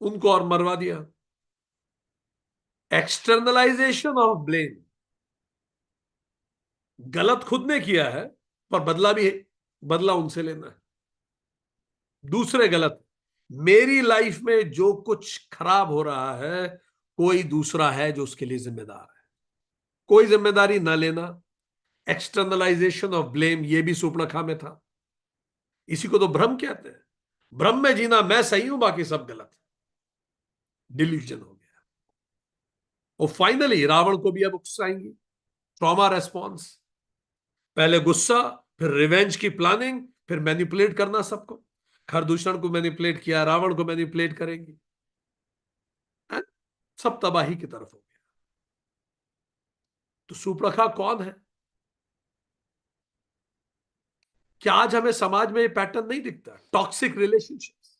उनको और मरवा दिया। एक्सटर्नलाइजेशन ऑफ ब्लेम, गलत खुद ने किया है पर बदला उनसे लेना है, दूसरे गलत। मेरी लाइफ में जो कुछ खराब हो रहा है, कोई दूसरा है जो उसके लिए जिम्मेदार है, कोई जिम्मेदारी ना लेना। एक्सटर्नलाइजेशन ऑफ ब्लेम, ये भी सुपनखा में था। इसी को तो भ्रम कहते हैं। भ्रम में जीना, मैं सही हूं बाकी सब गलत, डिल्यूजन हो गया। और फाइनली रावण को भी अब उकसाएंगी, ट्रॉमा रेस्पॉन्स। पहले गुस्सा, फिर रिवेंज की प्लानिंग, फिर मैनिपुलेट करना सबको। खरदूषण को मैनिपुलेट किया, रावण को मैनिपुलेट करेंगी, है? सब तबाही की तरफ हो गया। तो सुप्रखा कौन है? क्या आज हमें समाज में ये पैटर्न नहीं दिखता? टॉक्सिक रिलेशनशिप्स,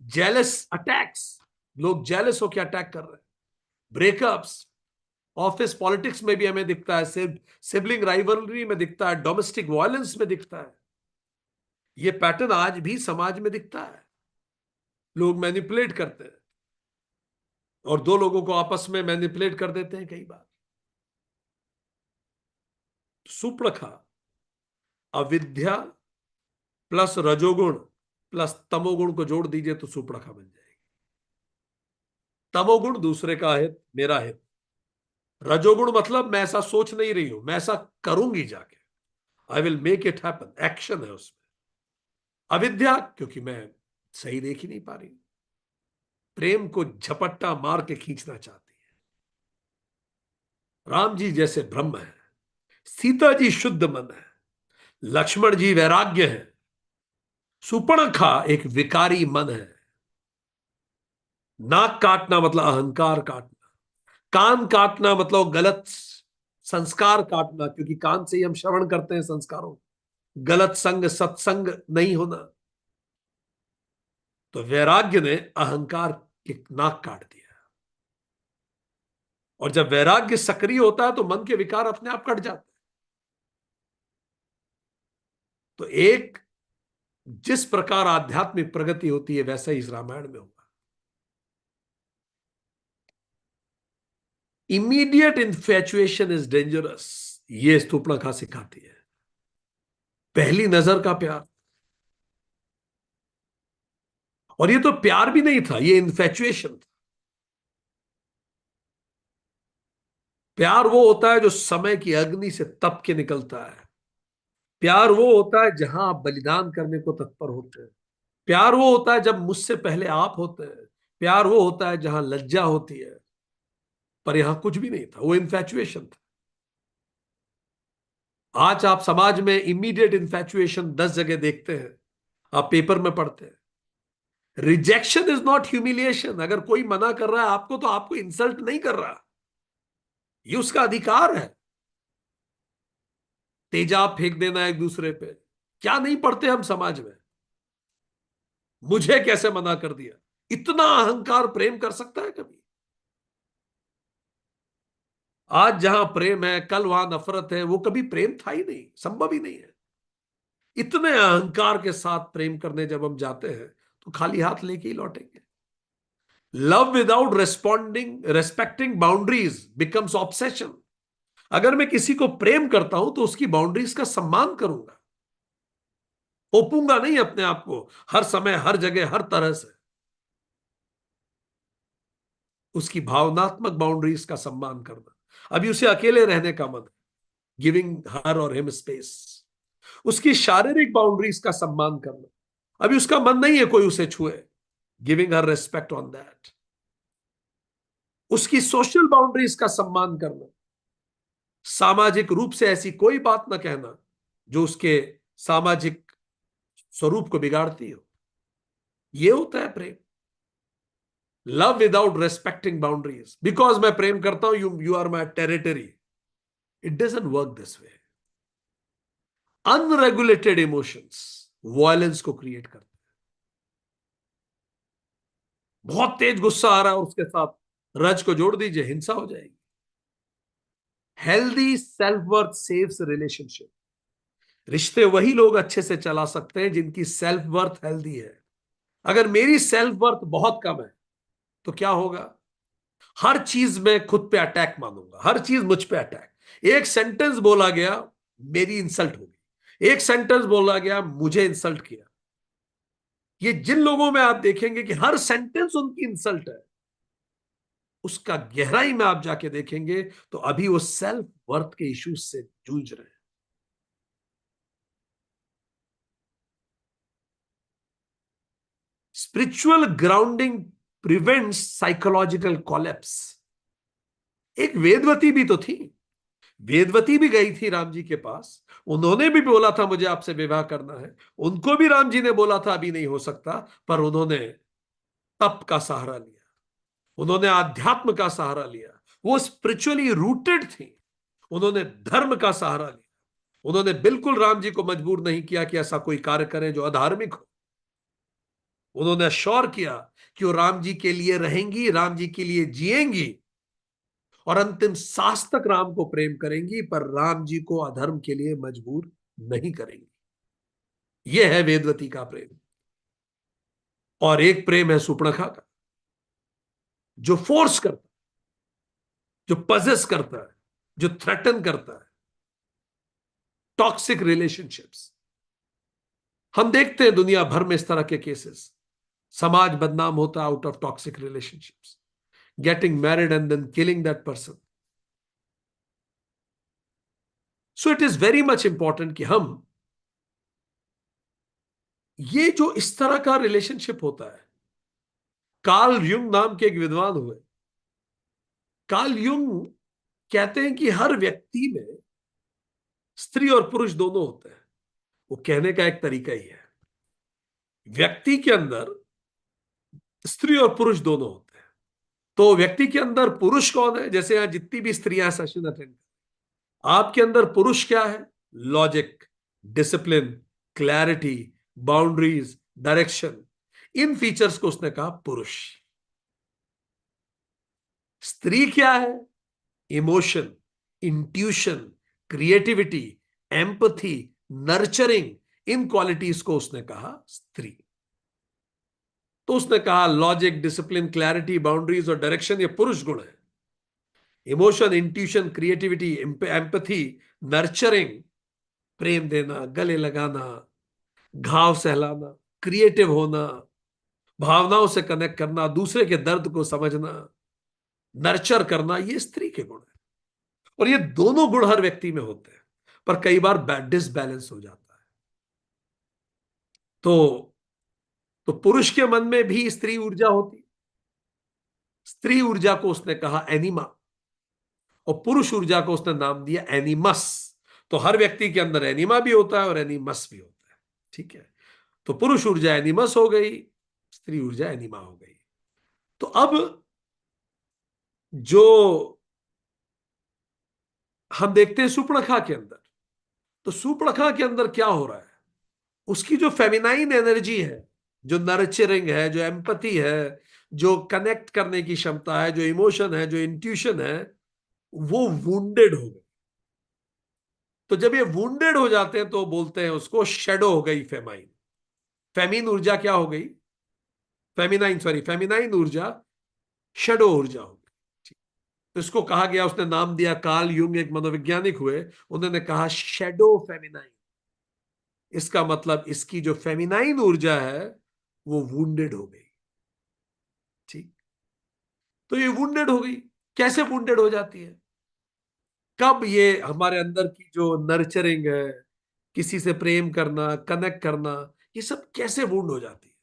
जेलस अटैक्स, लोग जेलस होकर अटैक कर रहे हैं, ब्रेकअप्स, ऑफिस पॉलिटिक्स में भी हमें दिखता है, सिबलिंग राइवलरी में दिखता है, डोमेस्टिक वायलेंस में दिखता है। ये पैटर्न आज भी समाज में दिखता है। लोग मैनिपुलेट करते हैं और दो लोगों को आपस में मैनिपुलेट कर देते हैं कई बार। सुप्रखा अविद्या प्लस रजोगुण प्लस तमोगुण को जोड़ दीजिए तो सुप्रखा बन जाएगी। तमोगुण दूसरे का हित, मेरा हित। रजोगुण मतलब मैं ऐसा सोच नहीं रही हूं, मैं ऐसा करूंगी जाके, I will make it happen, action है उसमें। अविद्या, क्योंकि मैं सही देख ही नहीं पा रही, प्रेम को झपट्टा मार के खींचना चाहती है। राम जी जैसे ब्रह्म है, सीता जी शुद्ध मन है, लक्ष्मण जी वैराग्य है, सुपर्णखा एक विकारी मन है। नाक काटना मतलब अहंकार काटना, कान काटना मतलब गलत संस्कार काटना, क्योंकि कान से ही हम श्रवण करते हैं संस्कारों। गलत संग, सत्संग नहीं होना। तो वैराग्य ने अहंकार की नाक काट दिया। और जब वैराग्य सक्रिय होता है तो मन के विकार अपने आप कट जाते हैं। तो एक जिस प्रकार आध्यात्मिक प्रगति होती है वैसा ही इस रामायण में होगा। इमीडिएट इन्फेचुएशन इज डेंजरस, ये स्तूपनाखा सिखाती है। पहली नजर का प्यार, और ये तो प्यार भी नहीं था, ये इन्फेचुएशन था। प्यार वो होता है जो समय की अग्नि से तप के निकलता है। प्यार वो होता है जहां आप बलिदान करने को तत्पर होते हैं। प्यार वो होता है जब मुझसे पहले आप होते हैं। प्यार वो होता है जहां लज्जा होती है। पर यहां कुछ भी नहीं था, वो इन्फेचुएशन था। आज आप समाज में इमीडिएट इन्फेचुएशन 10 जगह देखते हैं, आप पेपर में पढ़ते हैं। Rejection is not humiliation. अगर कोई मना कर रहा है आपको, तो आपको इंसल्ट नहीं कर रहा, ये उसका अधिकार है। तेजाब फेंक देना एक दूसरे पे, क्या नहीं पढ़ते हम समाज में? मुझे कैसे मना कर दिया? इतना अहंकार प्रेम कर सकता है कभी? आज जहां प्रेम है कल वहां नफरत है, वो कभी प्रेम था ही नहीं, संभव ही नहीं है। इतने अहंकार के साथ प्रेम करने जब हम जाते हैं तो खाली हाथ लेके ही लौटेंगे। Love without responding respecting boundaries becomes obsession. अगर मैं किसी को प्रेम करता हूं तो उसकी बाउंड्रीज का सम्मान करूंगा, ओपूंगा नहीं अपने आप को हर समय हर जगह हर तरह से। उसकी भावनात्मक बाउंड्रीज का सम्मान करना। अभी उसे अकेले रहने का मन है, गिविंग हर और हिम स्पेस। उसकी शारीरिक बाउंड्रीज का सम्मान करना, अभी उसका मन नहीं है कोई उसे छुए, giving her respect on that. उसकी सोशल बाउंड्रीज का सम्मान करना, सामाजिक रूप से ऐसी कोई बात ना कहना जो उसके सामाजिक स्वरूप को बिगाड़ती हो। यह होता है प्रेम। Love without respecting boundaries, because मैं प्रेम करता हूं, you are my territory. It doesn't work this way. Unregulated emotions violence को क्रिएट करते हैं। बहुत तेज गुस्सा आ रहा है और उसके साथ रज को जोड़ दीजिए, हिंसा हो जाएगी। Healthy self worth saves relationship. रिश्ते वही लोग अच्छे से चला सकते हैं जिनकी सेल्फ वर्थ हेल्दी है। अगर मेरी सेल्फ वर्थ बहुत कम है तो क्या होगा? हर चीज में खुद पे अटैक मानूंगा, हर चीज मुझ पे अटैक। एक सेंटेंस बोला गया, मेरी इंसल्ट होगी। एक सेंटेंस बोला गया, मुझे इंसल्ट किया। ये जिन लोगों में आप देखेंगे कि हर सेंटेंस उनकी इंसल्ट है, उसका गहराई में आप जाके देखेंगे तो अभी वो सेल्फ वर्थ के इश्यूज से जूझ रहे हैं। Spiritual grounding prevents psychological collapse. एक वेदवती भी तो थी। वेदवती भी गई थी राम जी के पास। उन्होंने भी बोला था मुझे आपसे विवाह करना है। उनको भी राम जी ने बोला था अभी नहीं हो सकता, पर उन्होंने तप का सहारा लिया, उन्होंने आध्यात्म का सहारा लिया। वो स्पिरिचुअली रूटेड थी। उन्होंने धर्म का सहारा लिया। उन्होंने बिल्कुल राम जी को मजबूर नहीं किया कि ऐसा कोई कार्य करें जो अधार्मिक हो। उन्होंने श्योर किया कि वो राम जी के लिए रहेंगी, राम जी के लिए जिएंगी और अंतिम सांस तक राम को प्रेम करेंगी, पर राम जी को अधर्म के लिए मजबूर नहीं करेंगी। यह है वेदवती का प्रेम। और एक प्रेम है सुपर्णखा का, जो फोर्स करता है, जो पजेस करता है, जो थ्रेटन करता है। टॉक्सिक रिलेशनशिप्स हम देखते हैं दुनिया भर में, इस तरह के केसेस। समाज बदनाम होता है out of toxic relationships, getting married and then killing that person. So it is very much important कि हम ये जो इस तरह का रिलेशनशिप होता है। कार्ल युंग नाम के एक विद्वान हुए। कार्ल युंग कहते हैं कि हर व्यक्ति में स्त्री और पुरुष दोनों होते हैं। वो कहने का एक तरीका ही है, व्यक्ति के अंदर स्त्री और पुरुष दोनों होते हैं। तो व्यक्ति के अंदर पुरुष कौन है? जैसे यहां जितनी भी स्त्रियां सेशन अटेंड, आपके अंदर पुरुष क्या है? Logic, discipline, clarity, boundaries, direction. इन फीचर्स को उसने कहा पुरुष। स्त्री क्या है? Emotion, intuition, creativity, empathy, nurturing. इन क्वालिटीज को उसने कहा स्त्री। तो उसने कहा लॉजिक, डिसिप्लिन, क्लैरिटी, बाउंड्रीज और डायरेक्शन ये पुरुष गुण है। Emotion, intuition, creativity, empathy, nurturing, प्रेम देना, गले लगाना, घाव सहलाना, क्रिएटिव होना, भावनाओं से कनेक्ट करना, दूसरे के दर्द को समझना, नर्चर करना, ये स्त्री के गुण है। और ये दोनों गुण हर व्यक्ति में होते हैं, पर कई बार डिसबैलेंस हो जाता है। तो तो पुरुष के मन में भी स्त्री ऊर्जा होती है। स्त्री ऊर्जा को उसने कहा एनिमा, और पुरुष ऊर्जा को उसने नाम दिया एनिमस। तो हर व्यक्ति के अंदर एनिमा भी होता है और एनिमस भी होता है। ठीक है। तो पुरुष ऊर्जा एनिमस हो गई, स्त्री ऊर्जा एनिमा हो गई। तो अब जो हम देखते हैं सुपर्णखा के अंदर, तो सुपर्णखा के अंदर क्या हो रहा है? उसकी जो फेमिनाइन एनर्जी है, जो नर्चरिंग है, जो एम्पथी है, जो कनेक्ट करने की क्षमता है, जो इमोशन है, जो इंट्यूशन है, वो वुंडेड हो गई। तो जब ये वुंडेड हो जाते हैं तो बोलते हैं उसको शेडो हो गई फेमाइन। फेमिन ऊर्जा क्या हो गई? फेमिनाइन, सॉरी, फेमिनाइन ऊर्जा शेडो ऊर्जा हो गई। तो इसको कहा गया, उसने नाम दिया, कार्ल यूंग एक मनोवैज्ञानिक हुए, उन्होंने कहा शेडो फेमिनाइन। इसका मतलब इसकी जो फेमिनाइन ऊर्जा है वो वुंडेड हो गई। ठीक। तो ये वुंडेड हो गई। कैसे वुंडेड हो जाती है? कब ये हमारे अंदर की जो नर्चरिंग है, किसी से प्रेम करना, कनेक्ट करना, ये सब कैसे वुंड हो जाती है?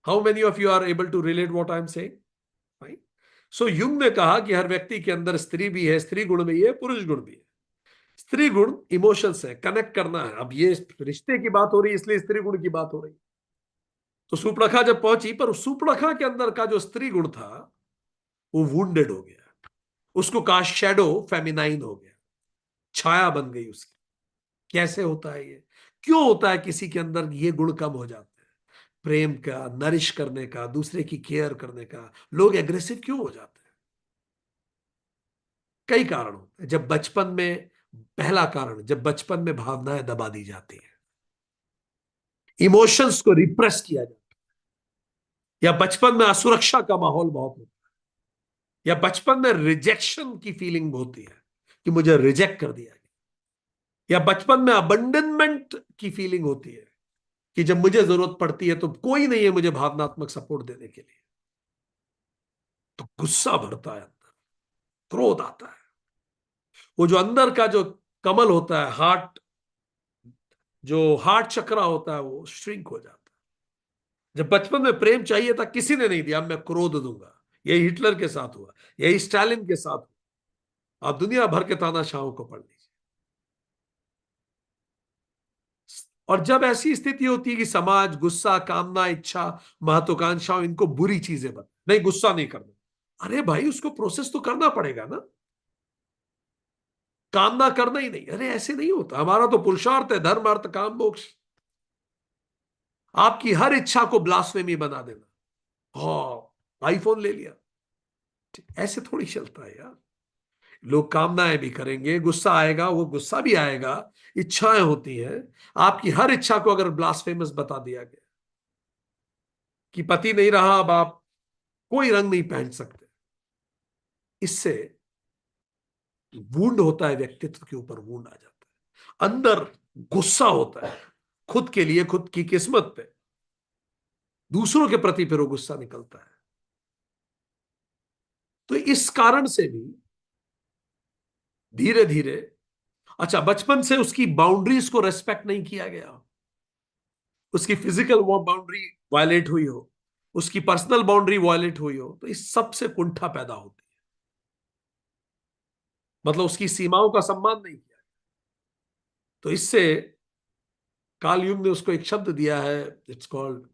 How many of you are able to relate what I am saying? Fine. So Jung ने कहा कि हर व्यक्ति के अंदर स्त्री भी है, स्त्री गुण भी है, पुरुष गुण भी है। स्त्री गुण इमोशंस है, कनेक्ट करना है। अब ये रिश्ते की बात हो रही है इसलिए स्त्री गुण की बात हो रही। तो सुपर्णखा जब पहुंची, पर सुपर्णखा के अंदर का जो स्त्री गुण था वो वुंडेड हो गया। उसको कहा शेडो फेमिनाइन हो गया, छाया बन गई उसकी। कैसे होता है ये? क्यों होता है किसी के अंदर ये गुण कम हो जाते हैं? प्रेम का, नरिश करने का, दूसरे की केयर करने का, लोग एग्रेसिव क्यों हो जाते हैं? कई कारण होते हैं। जब बचपन में, पहला कारण, जब बचपन में भावनाएं दबा दी जाती हैं, इमोशंस को रिप्रेस किया जाता है, या बचपन में असुरक्षा का माहौल बहुत होता है, या बचपन में रिजेक्शन की फीलिंग होती है कि मुझे रिजेक्ट कर दिया गया, या बचपन में अबंडनमेंट की फीलिंग होती है कि जब मुझे जरूरत पड़ती है तो कोई नहीं है मुझे भावनात्मक सपोर्ट देने के लिए, तो गुस्सा भरता है अंदर, क्रोध आता है। वो जो अंदर का जो कमल होता है, हार्ट, जो हार्ट चक्रा होता है, वो श्रिंक हो जाता है। जब बचपन में प्रेम चाहिए था, किसी ने नहीं दिया, मैं क्रोध दूंगा। यही हिटलर के साथ हुआ, यही स्टालिन के साथ हुआ। आप दुनिया भर के तानाशाहों को पढ़ लीजिए। और जब ऐसी स्थिति होती है कि समाज गुस्सा, कामना, इच्छा, महत्वाकांक्षाओं, इनको बुरी चीजें बन, नहीं गुस्सा नहीं करना, अरे भाई उसको प्रोसेस तो करना पड़ेगा ना। कामना करना ही नहीं, अरे ऐसे नहीं होता, हमारा तो पुरुषार्थ है, धर्म अर्थ काम मोक्ष। आपकी हर इच्छा को ब्लास्फेमी बना देना, हाँ आईफोन ले लिया, ऐसे थोड़ी चलता है यार। लोग कामनाएं भी करेंगे, गुस्सा आएगा, वो गुस्सा भी आएगा, इच्छाएं होती हैं। आपकी हर इच्छा को अगर ब्लास्फेमस बता दिया गया कि पति नहीं रहा, अब आप कोई रंग नहीं पहन सकते, इससे वूंड होता है, व्यक्तित्व के ऊपर वूंड आ जाता है। अंदर गुस्सा होता है खुद के लिए, खुद की किस्मत पे, दूसरों के प्रति फिर वो गुस्सा निकलता है। तो इस कारण से भी धीरे धीरे, अच्छा बचपन से उसकी बाउंड्रीज को रेस्पेक्ट नहीं किया गया, उसकी फिजिकल वो बाउंड्री वायलेट हुई हो, उसकी पर्सनल बाउंड्री वायलेट हुई हो, तो इस सब से कुंठा पैदा होती है। मतलब उसकी सीमाओं का सम्मान नहीं किया, तो इससे कार्ल युंग ने उसको एक शब्द दिया है, इट्स कॉल्ड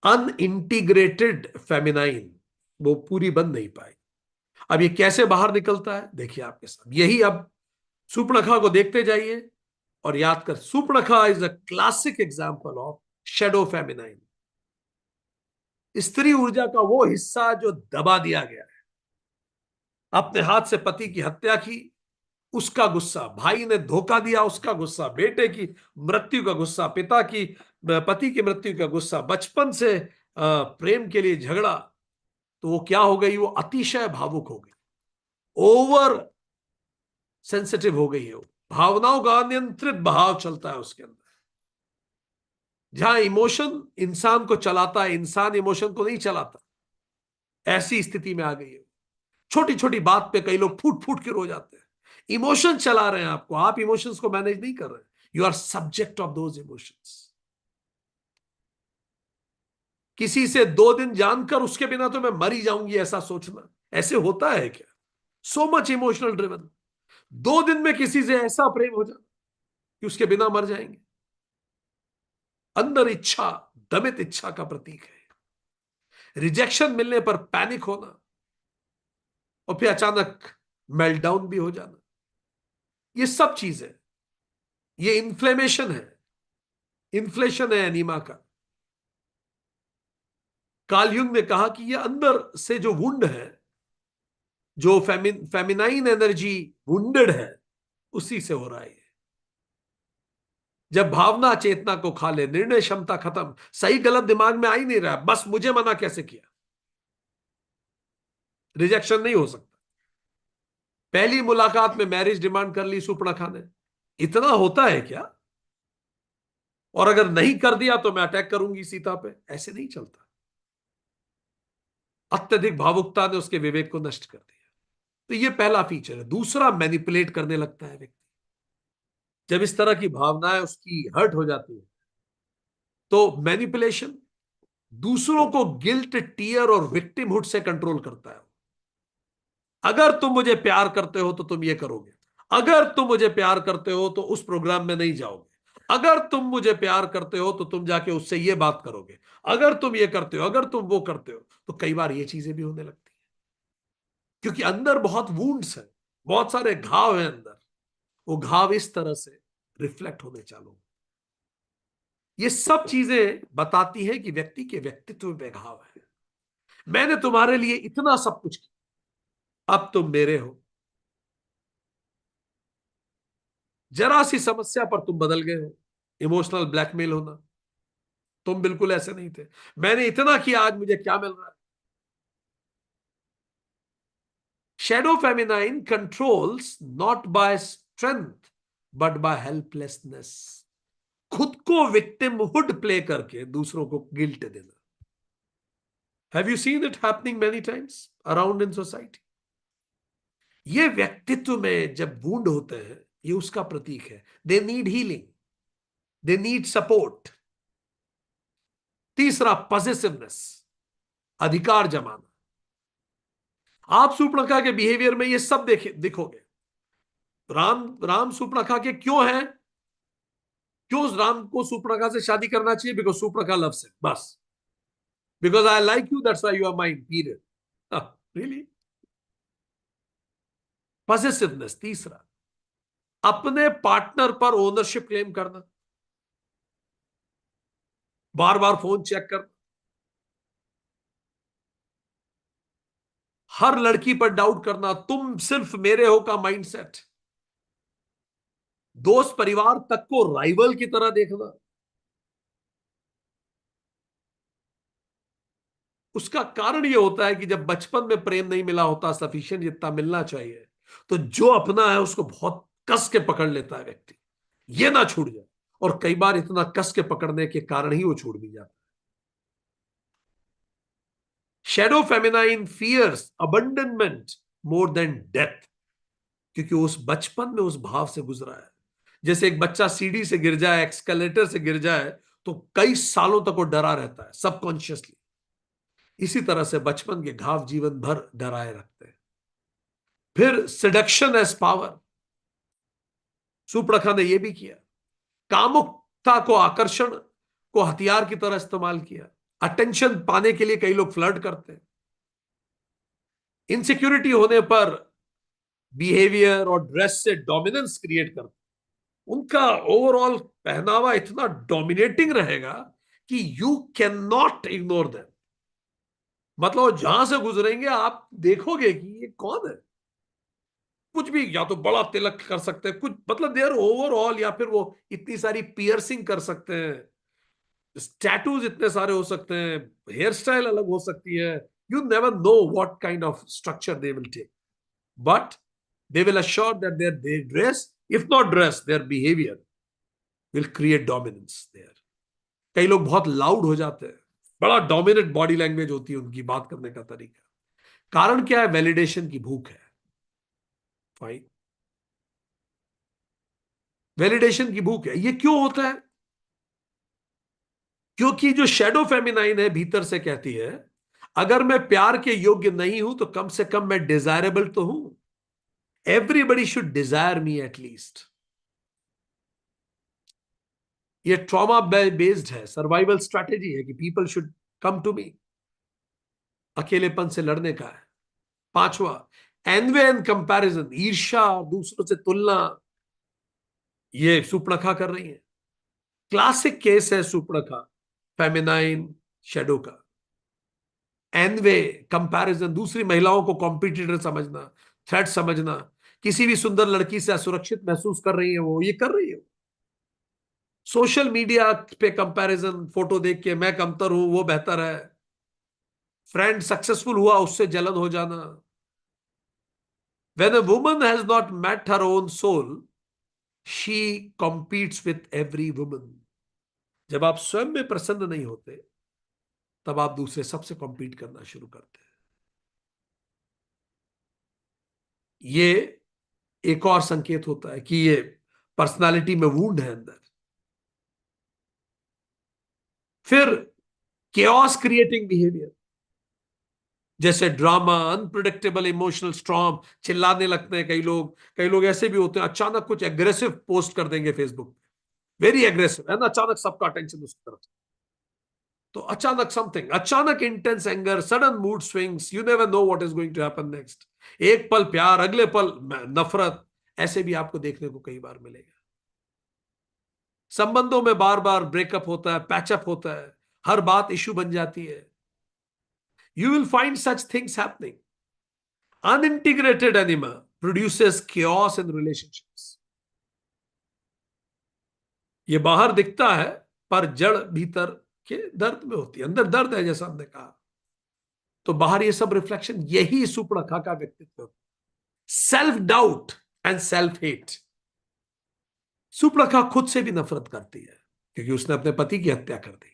अनइंटीग्रेटेड फेमिनाइन। वो पूरी बन नहीं पाई। अब ये कैसे बाहर निकलता है, देखिए आपके साथ यही। अब सुपर्णखा को देखते जाइए और याद कर, Surpanakha is a classic example of shadow feminine, स्त्री ऊर्जा का वो हिस्सा जो दबा दिया गया है। अपने हाथ से पति की हत्या की, उसका गुस्सा, भाई ने धोखा दिया उसका गुस्सा, बेटे की मृत्यु का गुस्सा, पिता की, पति की मृत्यु का गुस्सा, बचपन से प्रेम के लिए झगड़ा, तो वो क्या हो गई, वो अतिशय भावुक हो गई, ओवर सेंसिटिव हो गई है वो। भावनाओं का अनियंत्रित बहाव चलता है उसके अंदर। जहां इमोशन इंसान को चलाता है, इंसान इमोशन को नहीं चलाता, ऐसी स्थिति में आ गई है। छोटी छोटी बात पे कई लोग फूट फूट के रो जाते हैं। इमोशन चला रहे हैं आपको, आप इमोशंस को मैनेज नहीं कर रहे, you are subject of those emotions. किसी से 2 दिन जानकर उसके बिना तो मैं मर ही जाऊंगी, ऐसा सोचना, ऐसे होता है क्या? So much emotional driven. 2 दिन में किसी से ऐसा प्रेम हो जाए कि उसके बिना मर जाएंगे। अंदर इच्छा, दमित इच्छा का प्रतीक है। रिजेक्शन मिलने पर पैनिक होना, और फिर अचानक मेल्टडाउन भी हो जाना, ये सब चीजें, ये इन्फ्लेमेशन है, इन्फ्लेशन है एनीमा का। कार्ल युंग ने कहा कि ये अंदर से जो वुंड है, जो फेमिनाइन एनर्जी वुंडेड है, उसी से हो रहा है। जब भावना चेतना को खा ले, निर्णय क्षमता खत्म, सही गलत दिमाग में आ ही नहीं रहा, बस मुझे मना कैसे किया, रिजेक्शन नहीं हो सकता। पहली मुलाकात में मैरिज डिमांड कर ली सुपर्णखा ने, इतना होता है क्या? और अगर नहीं कर दिया तो मैं अटैक करूंगी सीता पे, ऐसे नहीं चलता। अत्यधिक भावुकता ने उसके विवेक को नष्ट कर दिया। तो ये पहला फीचर है। दूसरा, मैनिपुलेट करने लगता है व्यक्ति। जब इस तरह की भावनाएं उसकी हर्ट हो जाती है, तो मैनिपुलेशन, दूसरों को गिल्ट, टीयर और विक्टिमहुड से कंट्रोल करता है। अगर तुम मुझे प्यार करते हो तो तुम ये करोगे, अगर तुम मुझे प्यार करते हो तो उस प्रोग्राम में नहीं जाओगे, अगर तुम मुझे प्यार करते हो तो तुम जाके उससे ये बात करोगे, अगर तुम ये करते हो, अगर तुम वो करते हो। तो कई बार ये चीजें भी होने लगती है, क्योंकि अंदर बहुत वूंड्स है, बहुत सारे घाव हैं अंदर। वो घाव इस तरह से रिफ्लेक्ट होने चालू। ये सब चीजें बताती हैं कि व्यक्ति के व्यक्तित्व में घाव है। मैंने तुम्हारे लिए इतना सब कुछ किया, अब तुम मेरे हो, जरा सी समस्या पर तुम बदल गए हो। इमोशनल ब्लैकमेल होना, तुम बिल्कुल ऐसे नहीं थे, मैंने इतना किया, आज मुझे क्या मिल रहा है। Shadow feminine controls not by strength but by helplessness. खुद को विक्टिमहुड प्ले करके दूसरों को गिल्ट देना। Have you seen it happening many times around in society. ये व्यक्तित्व में जब वुंड होते हैं, ये उसका प्रतीक है। They need healing, they need support. तीसरा, पॉसेसिवनेस, अधिकार जमाना। आप सूर्पणखा के बिहेवियर में ये सब देखे दिखोगे। राम राम सूर्पणखा के क्यों हैं? क्यों राम को सूर्पणखा से शादी करना चाहिए? बिकॉज सूर्पणखा लव्स हिम, बस। Because I like you, that's why you are mine, period. Really. Possessiveness तीसरा। अपने पार्टनर पर ओनरशिप क्लेम करना, बार बार फोन चेक करना, हर लड़की पर डाउट करना, तुम सिर्फ मेरे हो का माइंडसेट, दोस्त परिवार तक को राइवल की तरह देखना। उसका कारण यह होता है कि जब बचपन में प्रेम नहीं मिला होता सफिशिएंट जितना मिलना चाहिए, तो जो अपना है उसको बहुत कस के पकड़ लेता है व्यक्ति, ये ना छूट जाए। और कई बार इतना कस के पकड़ने के कारण ही वो छूट भी जाता है। Shadow feminine fears abandonment more than death, क्योंकि उस बचपन में उस भाव से गुजरा है। जैसे एक बच्चा सीढ़ी से गिर जाए, एक्सकलेटर से गिर जाए, तो कई सालों तक वो डरा रहता है सबकॉन्शियसली। इसी तरह से बचपन के घाव जीवन भर डराए रखते हैं। फिर सिडक्शन एज पावर, सुप्रखा ने यह भी किया। कामुकता को, आकर्षण को हथियार की तरह इस्तेमाल किया। अटेंशन पाने के लिए कई लोग फ्लर्ट करते हैं। इनसिक्योरिटी होने पर बिहेवियर और ड्रेस से डोमिनेंस क्रिएट करते हैं। उनका ओवरऑल पहनावा इतना डोमिनेटिंग रहेगा कि you can not ignore them. मतलब जहां से गुजरेंगे आप देखोगे कि ये कौन है। कुछ भी, या तो बड़ा तिलक कर सकते हैं, कुछ मतलब देयर ओवरऑल, या फिर वो इतनी सारी पियर्सिंग कर सकते हैं, टैटूज इतने सारे हो सकते हैं, हेयर स्टाइल अलग हो सकती है। You never know what kind of structure they will take, but they will assure that their dress, if not dress, their behavior will create dominance there. कई लोग बहुत लाउड हो जाते हैं, बड़ा डोमिनेट बॉडी लैंग्वेज होती है उनकी, बात करने का तरीका। कारण क्या है? वैलिडेशन की भूख है। फाइन, वैलिडेशन की भूख है। ये क्यों होता है? क्योंकि जो शैडो फेमिनाइन है भीतर से कहती है, अगर मैं प्यार के योग्य नहीं हूं तो कम से कम मैं डिजायरेबल तो हूं। Everybody should desire me at least. ये ट्रॉमा बेस्ड है, सर्वाइवल स्ट्रैटेजी है कि people should come to me. अकेलेपन से लड़ने का है। पांचवा, एनवे एंड कंपैरिजन, ईर्ष्या, दूसरों से तुलना, ये सुपणखा कर रही है। क्लासिक केस है सुपणखा फेमिनाइन शैडो का। एनवे, कंपैरिजन, दूसरी महिलाओं को कॉम्पिटिटर समझना, थ्रेट समझना। किसी भी सुंदर लड़की से असुरक्षित महसूस कर रही है, वो ये कर रही है। सोशल मीडिया पे कंपैरिजन, फोटो देख के मैं कमतर हूं, वो बेहतर है। फ्रेंड सक्सेसफुल हुआ, उससे जलन हो जाना। When a woman has not met her own soul, she competes with every woman. जब आप स्वयं में प्रसन्न नहीं होते, तब आप दूसरे सबसे कॉम्पीट करना शुरू करते हैं। ये एक और संकेत होता है कि ये पर्सनालिटी में वूंड है अंदर। फिर केओस क्रिएटिंग बिहेवियर, जैसे ड्रामा, अनप्रिडिक्टेबल इमोशनल स्टॉर्म, चिल्लाने लगते हैं कई लोग। कई लोग ऐसे भी होते हैं, अचानक कुछ एग्रेसिव पोस्ट कर देंगे फेसबुक पे, वेरी एग्रेसिव है ना, अचानक सबका अटेंशन उसकी तरफ। तो अचानक समथिंग, अचानक intense anger, sudden mood swings, you never know what is going to happen next. एक पल प्यार, अगले पल नफरत, ऐसे भी आपको देखने को कई बार मिलेगा। संबंधों में बार बार ब्रेकअप होता है, पैचअप होता है, हर बात इशू बन जाती है। You will find such things happening. Unintegrated anima produces chaos in relationships. ये बाहर दिखता है पर जड़ भीतर के दर्द में होती है, अंदर दर्द है जैसा हमने कहा। तो बाहर ये सब रिफ्लेक्शन, यही सुपर्णखा का व्यक्तित्व। Self doubt and self hate. Surpanakha खुद से भी नफरत करती है क्योंकि उसने अपने पति की हत्या कर दी।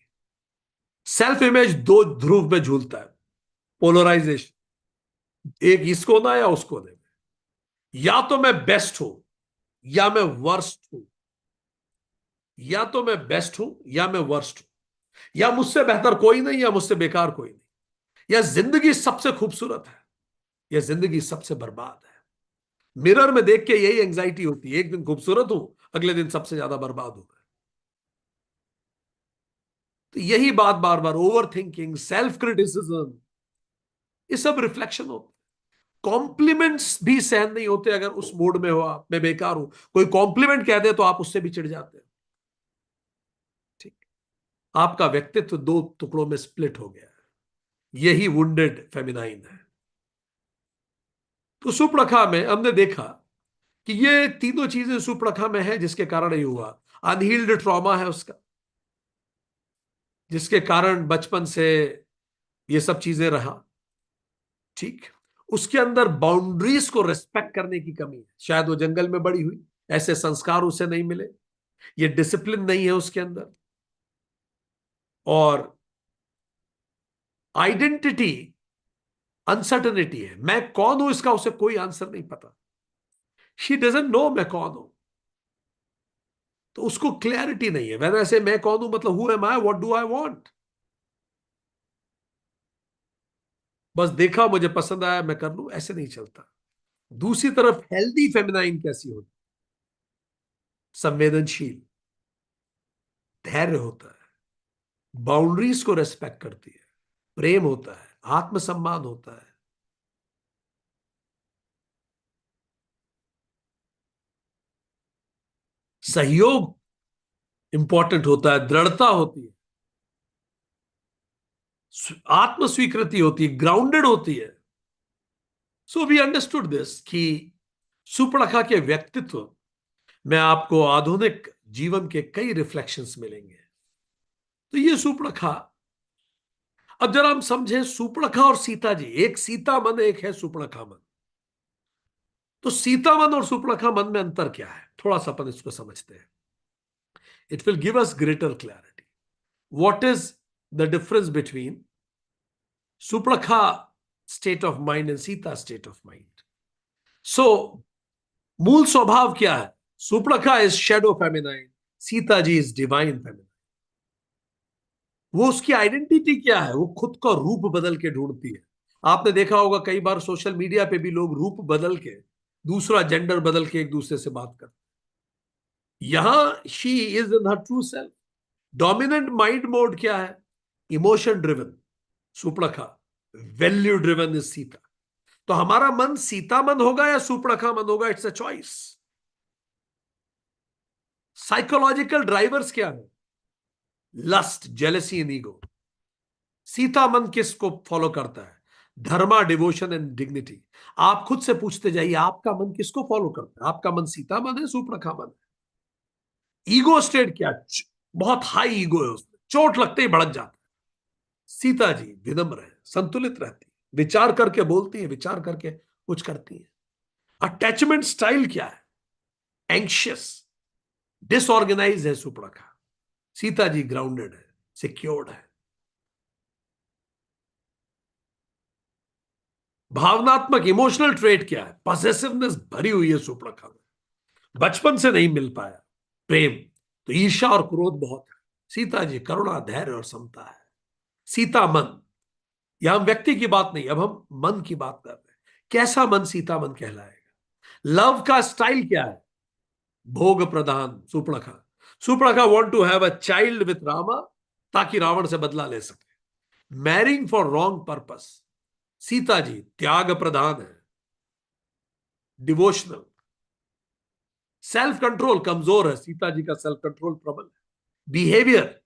सेल्फ इमेज दो ध्रुव में झूलता है, पोलराइजेशन, एक इस कोना या उस कोने में। या तो मैं बेस्ट हूं या मैं वर्स्ट हूं, या तो मैं बेस्ट हूं या मैं वर्स्ट हूं, या मुझसे बेहतर कोई नहीं या मुझसे बेकार कोई नहीं, या जिंदगी सबसे खूबसूरत है या जिंदगी सबसे बर्बाद है। मिरर में देख के यही एंजाइटी होती है, एक दिन खूबसूरत हूं, अगले दिन सबसे ज्यादा बर्बाद हूं। तो यही बात बार बार, ओवर थिंकिंग, सेल्फ क्रिटिसिज्म, ये सब रिफ्लेक्शन होता है। कॉम्प्लीमेंट्स भी सहन नहीं होते अगर उस मूड में हो आप, मैं बेकार हूं, कोई कॉम्प्लीमेंट कह दे तो आप उससे भी चिढ़ जाते हैं। ठीक, आपका व्यक्तित्व दो टुकड़ों में स्प्लिट हो गया है, यही वुंडेड फेमिनाइन है। तो सुपर्णखा में हमने देखा कि ये तीनों चीजें सुपर्णखा में है, जिसके कारण ये हुआ। अनहील्ड ट्रॉमा है उसका, जिसके कारण बचपन से ये सब चीजें रहा। ठीक, उसके अंदर बाउंड्रीज को रेस्पेक्ट करने की कमी है, शायद वो जंगल में बड़ी हुई, ऐसे संस्कार उसे नहीं मिले, ये डिसिप्लिन नहीं है उसके अंदर। और आइडेंटिटी अनसर्टनिटी है, मैं कौन हूं इसका उसे कोई आंसर नहीं पता। शी डजंट नो मैं कौन हूं, तो उसको क्लैरिटी नहीं है। वैसे ऐसे मैं कौन हूं मतलब who am I, what do I want. बस देखा मुझे पसंद आया मैं कर लूं, ऐसे नहीं चलता। दूसरी तरफ हेल्दी फेमिनाइन कैसी होती, संवेदनशील, धैर्य होता है, बाउंड्रीज को रेस्पेक्ट करती है, प्रेम होता है, आत्मसम्मान होता है, सहयोग इंपॉर्टेंट होता है, दृढ़ता होती है, आत्म स्वीकृति होती है, ग्राउंडेड होती है। सो वी अंडरस्टूड दिस कि सुपर्णखा के व्यक्तित्व में आपको आधुनिक जीवन के कई रिफ्लेक्शंस मिलेंगे। तो ये सुपर्णखा, अब जरा हम समझें सुपर्णखा और सीता जी, एक सीता मन एक है सुपर्णखा मन। तो सीता मन और सुपर्णखा मन में अंतर क्या है, थोड़ा सा अपन इसको समझते हैं। It will give us greater clarity. What is the difference between Surpanakha state of mind and Sita state of mind. So मूल स्वभाव क्या है, Surpanakha is shadow feminine, Sita ji is divine feminine. वो उसकी आइडेंटिटी क्या है, वो खुद का रूप बदल के ढूंढती है। आपने देखा होगा कई बार सोशल मीडिया पे भी लोग रूप बदल के, दूसरा जेंडर बदल के एक दूसरे से बात करते हैं। यहां she is in her true self. Dominant mind mode क्या है, emotion driven Surpanakha, value driven is Sita. तो हमारा मन सीता मन होगा या सुपर्णखा मन होगा, it's a choice. Psychological drivers क्या है, lust, jealousy and ego. Sita मन किसको फॉलो करता है, धर्मा, डिवोशन एंड डिग्निटी। आप खुद से पूछते जाइए आपका मन किसको फॉलो करता है, आपका मन सीता मन है, सुपर्णखा मन है। ईगो स्टेट क्या, बहुत हाई ईगो है उसमें, चोट लगते ही भड़क जाता है। सीता जी विनम्र है, संतुलित रहती है, विचार करके बोलती है, विचार करके कुछ करती है। अटैचमेंट स्टाइल क्या है, एंशियस, डिसऑर्गेनाइज है सुपर्णखा, सीता जी ग्राउंडेड है, सिक्योर्ड है। भावनात्मक इमोशनल ट्रेट क्या है, पॉसेसिवनेस भरी हुई है सुपर्णखा में, बचपन से नहीं मिल पाया प्रेम, तो ईर्ष्या और क्रोध बहुत है। सीता जी करुणा, धैर्य और समता है। सीता मन, यह हम व्यक्ति की बात नहीं, अब हम मन की बात कर रहे हैं। कैसा मन सीता मन कहलाएगा। लव का स्टाइल क्या है, भोग प्रधान Surpanakha. Surpanakha want to have a child with Rama ताकि रावण से बदला ले सके। Marrying for wrong purpose, Sita ji त्याग प्रधान है, डिवोशनल। सेल्फ कंट्रोल कमजोर है, सीता जी का सेल्फ कंट्रोल प्रबल है। बिहेवियर,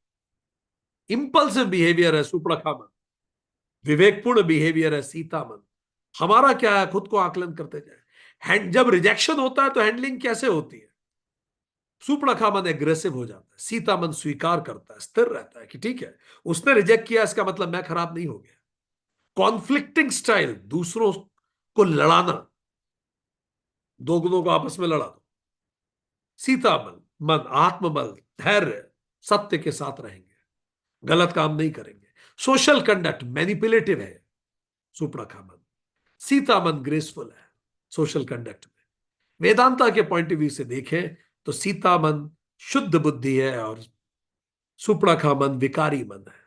इंपल्सिव बिहेवियर है सुपर्णखा मन, विवेकपूर्ण बिहेवियर है सीता मन। हमारा क्या है, खुद को आकलन करते जाए। जब रिजेक्शन होता है तो हैंडलिंग कैसे होती है, सुपर्णखा मन एग्रेसिव हो जाता है, सीता मन स्वीकार करता है, स्थिर रहता है कि ठीक है, उसने रिजेक्ट किया, इसका मतलब मैं खराब नहीं हो गया। कॉन्फ्लिक्टिंग स्टाइल, दूसरों को लड़ाना, दो गुणों को आपस में लड़ा दो। सीता मन मन आत्मबल, धैर्य, सत्य के साथ रहेंगे, गलत काम नहीं करेंगे। सोशल कंडक्ट मैनिपुलेटिव है सुपर्णखा मन। सीता मन ग्रेसफुल है सोशल कंडक्ट में। वेदांता के पॉइंट ऑफ व्यू से देखें तो सीता मन शुद्ध बुद्धि है और सुपर्णखा मन विकारी मन है।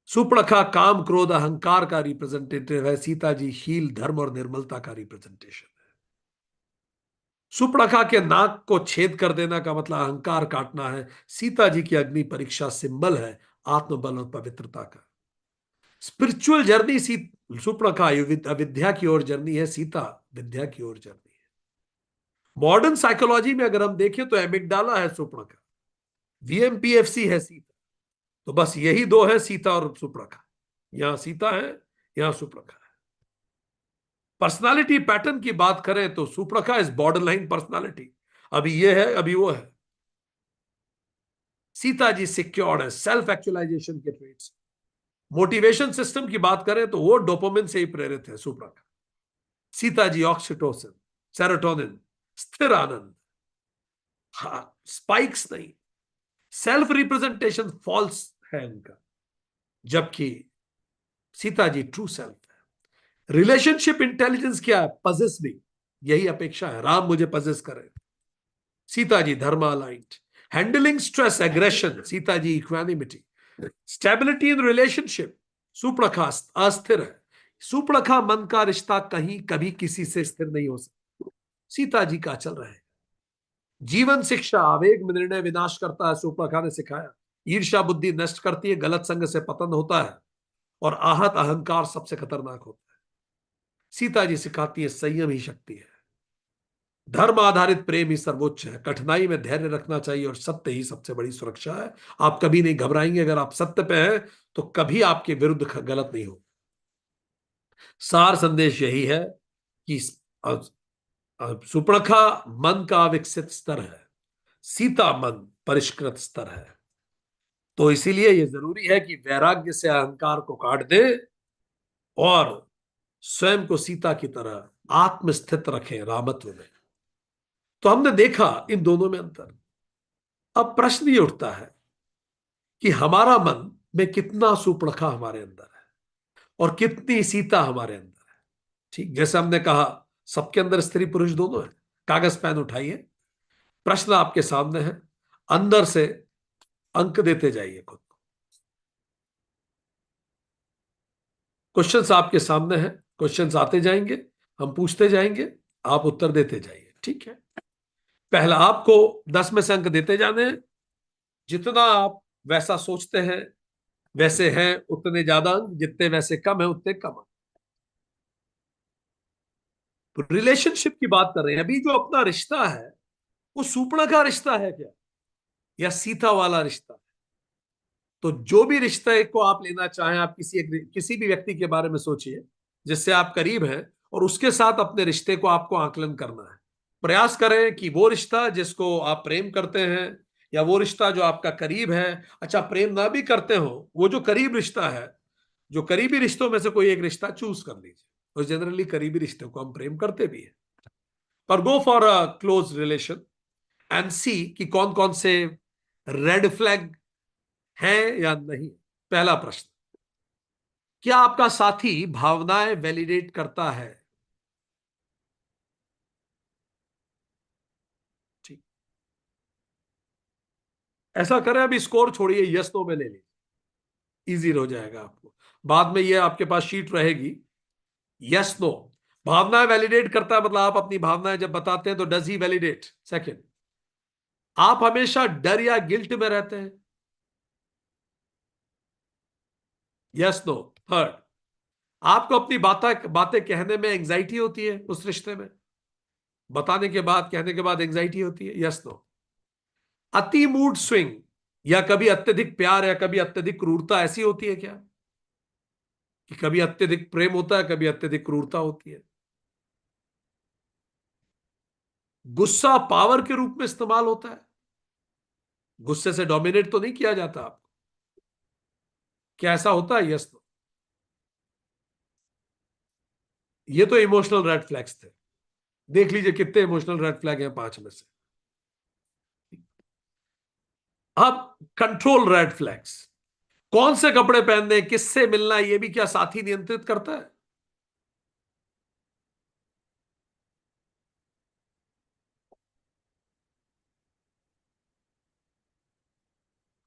सुपर्णखा काम क्रोध अहंकार का रिप्रेजेंटेटिव है, सीता जी शील धर्म और निर्मलता का रिप्रेजेंटेशन है। सुपर्णखा के नाक को छेद कर देना का मतलब अहंकार काटना है, सीता जी की अग्नि परीक्षा सिंबल है आत्मबल और पवित्रता का। स्पिरिचुअल जर्नी सुपर्णखा अविद्या की ओर जर्नी है, सीता विद्या की ओर जर्नी है। मॉडर्न साइकोलॉजी में अगर हम देखें तो एमिगडाला है सुपर्णखा, वीएमपीएफसी है सीता। तो बस यही दो है, सीता और सुपर्णखा। यहां सीता है, यहां सुपर्णखा है। पर्सनालिटी पैटर्न की बात करें तो Surpanakha is border line personality, अभी ये है अभी वो है। सीता जी सिक्योर्ड है, सेल्फ एक्चुअलाइजेशन के ट्रेड्स। मोटिवेशन सिस्टम की बात करें तो वो डोपामिन से ही प्रेरित है सुपर्णखा। सीता जी ऑक्सीटोसिन, सेरोटोनिन, स्थिर आनंद, हाँ स्पाइक्स नहीं। सेल्फ रिप्रेजेंटेशन फॉल्स है उनका, जबकि सीता जी ट्रू सेल्फ है। रिलेशनशिप इंटेलिजेंस क्या है? पजेसिव, यही अपेक्षा है, राम मुझे पजेस करे। Sita ji dharma aligned. Handling stress aggression, Sita ji equanimity. Stability in relationship, Surpanakha अस्थिर है। सुपर्णखा मन का रिश्ता कहीं कभी किसी से स्थिर नहीं हो सकता, सीता जी का चल रहा है। जीवन शिक्षा, आवेग में निर्णय विनाश करता है, सुपर्णखा ने सिखाया। ईर्ष्या बुद्धि नष्ट करती है, गलत संग से पतन होता है, और आहत अहंकार सबसे खतरनाक होता है। सीता जी सिखाती है संयम ही शक्ति है। धर्म आधारित प्रेम ही सर्वोच्च है, कठिनाई में धैर्य रखना चाहिए और सत्य ही सबसे बड़ी सुरक्षा है। आप कभी नहीं घबराएंगे, अगर आप सत्य पे हैं तो कभी आपके विरुद्ध गलत नहीं हो। सार संदेश यही है कि सुपर्णखा मन का विकसित स्तर है, सीता मन परिष्कृत स्तर है। तो इसीलिए यह जरूरी है कि वैराग्य से अहंकार को काट दे और स्वयं को सीता की तरह आत्मस्थित रखें रामत्व में। तो हमने देखा इन दोनों में अंतर। अब प्रश्न ये उठता है कि हमारा मन में कितना सुपर्णखा हमारे अंदर है और कितनी सीता हमारे अंदर है। ठीक जैसे हमने कहा सबके अंदर स्त्री पुरुष दोनों है। कागज पेन उठाइए, प्रश्न आपके सामने है, अंदर से अंक देते जाइए खुद को। क्वेश्चंस आपके सामने हैं, क्वेश्चंस आते जाएंगे, हम पूछते जाएंगे, आप उत्तर देते जाइए। ठीक है, पहला आपको 10 में से अंक देते जाने हैं। जितना आप वैसा सोचते हैं वैसे हैं उतने ज्यादा अंक, जितने वैसे कम है उतने कम अंक। तो रिलेशनशिप की बात कर रहे हैं, अभी जो अपना रिश्ता है वो सुपर्ण का रिश्ता है क्या, या सीता वाला रिश्ता? तो जो भी रिश्ते को आप लेना चाहें, आप किसी भी व्यक्ति के बारे में सोचिए जिससे आप करीब हैं, और उसके साथ अपने रिश्ते को आपको आकलन करना है। प्रयास करें कि वो रिश्ता जिसको आप प्रेम करते हैं, या वो रिश्ता जो आपका करीब है, अच्छा प्रेम ना भी करते हो, वो जो करीब रिश्ता है, जो करीबी रिश्तों में से कोई एक रिश्ता चूज कर लीजिए। और जनरली करीबी रिश्तों को हम प्रेम करते भी हैं, पर go for a close relation and see कि कौन कौन से रेड फ्लैग हैं या नहीं। पहला प्रश्न, क्या आपका साथी भावनाएं वैलिडेट करता है? ठीक, ऐसा करें, अभी स्कोर छोड़िए, यस नो में ले लीजिए, इजी हो जाएगा आपको। बाद में ये आपके पास शीट रहेगी। यस नो, भावनाएं वैलिडेट करता है मतलब आप अपनी भावनाएं जब बताते हैं तो डज ही वैलिडेट। सेकंड, आप हमेशा डर या गिल्ट में रहते हैं? Yes no. थर्ड, आपको अपनी बातें बातें कहने में एंजाइटी होती है उस रिश्ते में? बताने के बाद, कहने के बाद एंजाइटी होती है? Yes no. अति मूड स्विंग, या कभी अत्यधिक प्यार या कभी अत्यधिक क्रूरता ऐसी होती है क्या, कि कभी अत्यधिक प्रेम होता है कभी अत्यधिक क्रूरता होती है? गुस्सा पावर के रूप में इस्तेमाल होता है। गुस्से से डोमिनेट तो नहीं किया जाता आपको। क्या ऐसा होता है? यस। ये तो इमोशनल रेड फ्लैग्स थे। देख लीजिए कितने इमोशनल रेड फ्लैग हैं 5 में से। अब कंट्रोल रेड फ्लैग्स। कौन से कपड़े पहनने, किससे मिलना, ये भी क्या साथी नियंत्रित करता है?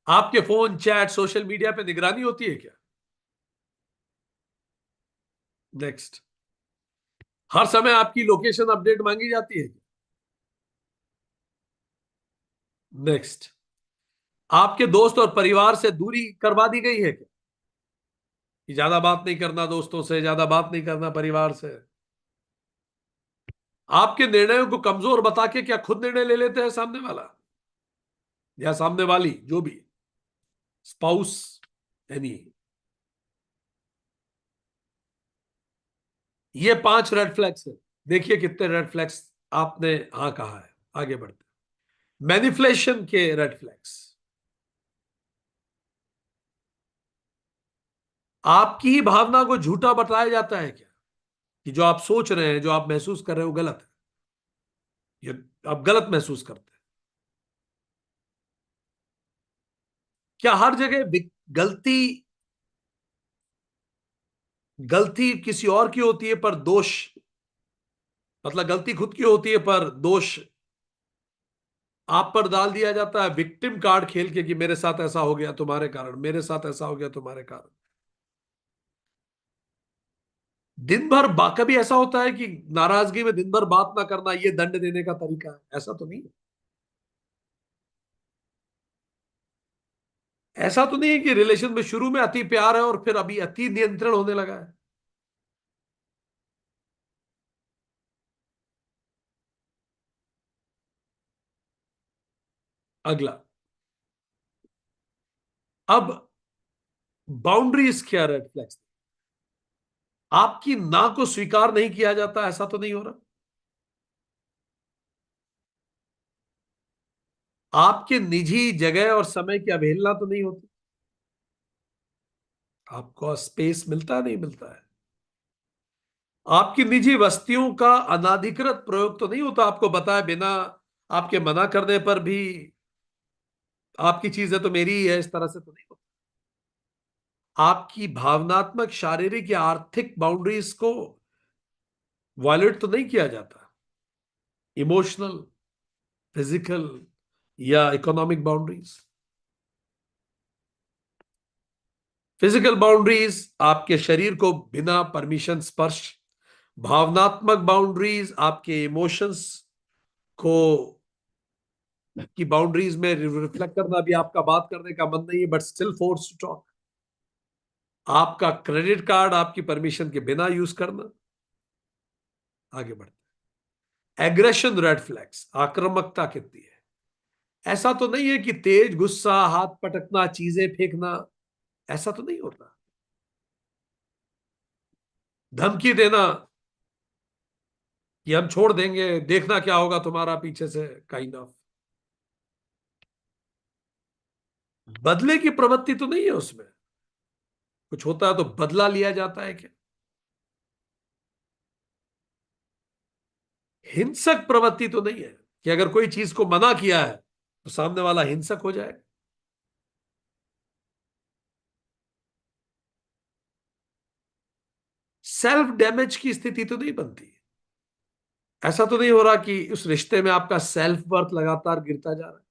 आपके फोन, चैट, सोशल मीडिया पे निगरानी होती है क्या? नेक्स्ट। हर समय आपकी लोकेशन अपडेट मांगी जाती है क्या? नेक्स्ट। आपके दोस्त और परिवार से दूरी करवा दी गई है क्या? कि ज्यादा बात नहीं करना दोस्तों से, ज्यादा बात नहीं करना परिवार से। आपके निर्णयों को कमजोर बता के क्या खुद निर्णय ले लेते हैं सामने वाला या सामने वाली, जो भी, स्पाउस, एनी। ये 5 रेड फ्लैग्स है। देखिए कितने रेड फ्लैग्स आपने हाँ कहा है। आगे बढ़ते। मैनिपुलेशन के रेड फ्लैग्स। आपकी ही भावना को झूठा बताया जाता है क्या? कि जो आप सोच रहे हैं, जो आप महसूस कर रहे हो, गलत है। ये आप गलत महसूस करते हैं। क्या हर जगह गलती गलती किसी और की होती है पर दोष, मतलब गलती खुद की होती है पर दोष आप पर डाल दिया जाता है, विक्टिम कार्ड खेल के कि मेरे साथ ऐसा हो गया तुम्हारे कारण, मेरे साथ ऐसा हो गया तुम्हारे कारण। दिन भर कभी ऐसा होता है कि नाराजगी में दिन भर बात ना करना ये दंड देने का तरीका है? ऐसा तो नहीं है। ऐसा तो नहीं है कि रिलेशन में शुरू में अति प्यार है और फिर अभी अति नियंत्रण होने लगा है। अगला। अब बाउंड्रीज क्या रेड फ्लैग्स? आपकी ना को स्वीकार नहीं किया जाता, ऐसा तो नहीं हो रहा? आपके निजी जगह और समय की अवहेलना तो नहीं होती? आपको स्पेस मिलता नहीं मिलता है? आपकी निजी वस्तुओं का अनाधिकृत प्रयोग तो नहीं होता? आपको बताए बिना, आपके मना करने पर भी आपकी चीजें तो मेरी ही है, इस तरह से तो नहीं होता? आपकी भावनात्मक, शारीरिक या आर्थिक बाउंड्रीज को वायलेट तो नहीं किया जाता? इमोशनल, फिजिकल या इकोनॉमिक बाउंड्रीज। फिजिकल बाउंड्रीज आपके शरीर को बिना परमिशन स्पर्श। भावनात्मक बाउंड्रीज आपके इमोशंस को की बाउंड्रीज में रिफ्लेक्ट करना, भी आपका बात करने का मन नहीं है but still force to talk. आपका क्रेडिट कार्ड आपकी परमिशन के बिना यूज करना। आगे बढ़ते। Aggression red flags. आक्रामकता कितनी है? ऐसा तो नहीं है कि तेज गुस्सा, हाथ पटकना, चीजें फेंकना, ऐसा तो नहीं होता? धमकी देना कि हम छोड़ देंगे, देखना क्या होगा तुम्हारा पीछे से, काइंड ऑफ। बदले की प्रवृत्ति तो नहीं है उसमें? कुछ होता है तो बदला लिया जाता है क्या? हिंसक प्रवृत्ति तो नहीं है कि अगर कोई चीज को मना किया है तो सामने वाला हिंसक हो जाए? सेल्फ डैमेज की स्थिति तो नहीं बनती? ऐसा तो नहीं हो रहा कि उस रिश्ते में आपका सेल्फ वर्थ लगातार गिरता जा रहा है?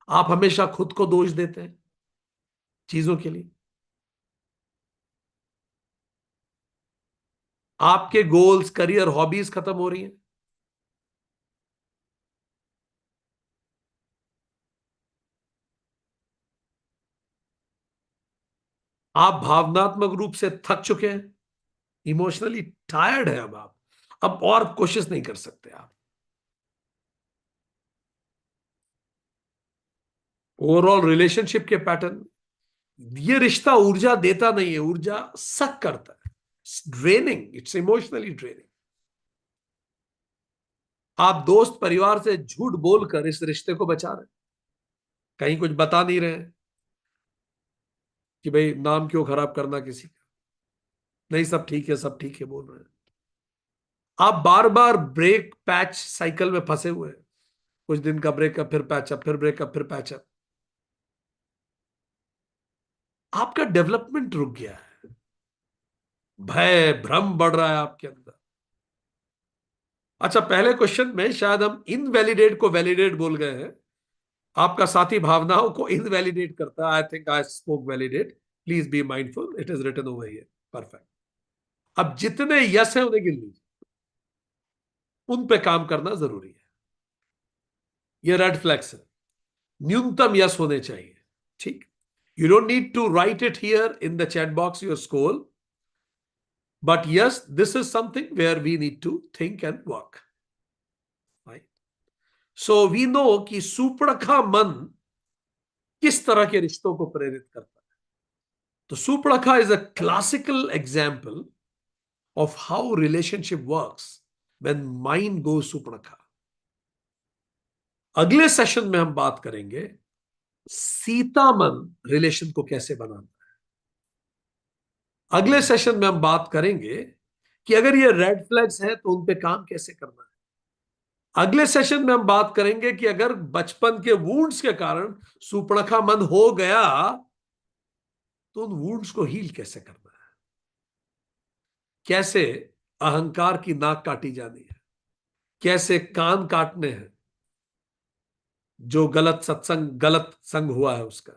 आप हमेशा खुद को दोष देते हैं चीजों के लिए? आपके गोल्स, करियर, हॉबीज खत्म हो रही हैं? आप भावनात्मक रूप से थक चुके हैं, इमोशनली टायर्ड है। अब और कोशिश नहीं कर सकते आप। ओवरऑल रिलेशनशिप के पैटर्न। ये रिश्ता ऊर्जा देता नहीं है, ऊर्जा सक करता है। Draining, it's emotionally draining. आप दोस्त परिवार से झूठ बोलकर इस रिश्ते को बचा रहे हैं, कहीं कुछ बता नहीं रहे हैं कि भाई नाम क्यों खराब करना किसी का, नहीं सब ठीक है, सब ठीक है बोल रहे हैं। आप बार बार ब्रेक पैच साइकिल में फंसे हुए हैं, कुछ दिन का ब्रेकअप, फिर पैचअप, फिर ब्रेकअप, फिर पैचअप। आपका डेवलपमेंट रुक गया है, भय भ्रम बढ़ रहा है आपके अंदर। अच्छा, पहले क्वेश्चन में शायद हम इनवैलिडेट को वैलिडेट बोल गए हैं। आपका साथी भावनाओं को इनवैलिडेट करता है। I think I spoke validate, please be mindful, it is written over here. Perfect. अब जितने यस है उन्हें गिन लीजिए, उन पे काम करना जरूरी है। ये रेड फ्लैग्स है, न्यूनतम यस होने चाहिए। ठीक, you don't need to write it here in the chat box your score, but yes this is something where we need to think and work. So we know कि सुपड़खा मन किस तरह के रिश्तों को प्रेरित करता है। तो Surpanakha is a classical example of how relationship works when mind goes supernakha. अगले सेशन में हम बात करेंगे सीता मन रिलेशन को कैसे बनाना है। अगले सेशन में हम बात करेंगे कि अगर ये रेड फ्लैग्स हैं तो उन पे काम कैसे करना है। अगले सेशन में हम बात करेंगे कि अगर बचपन के वुंड्स के कारण सुपड़खा मन हो गया तो उन वुंड्स को हील कैसे करना है, कैसे अहंकार की नाक काटी जानी है, कैसे कान काटने हैं जो गलत सत्संग गलत संग हुआ है उसका।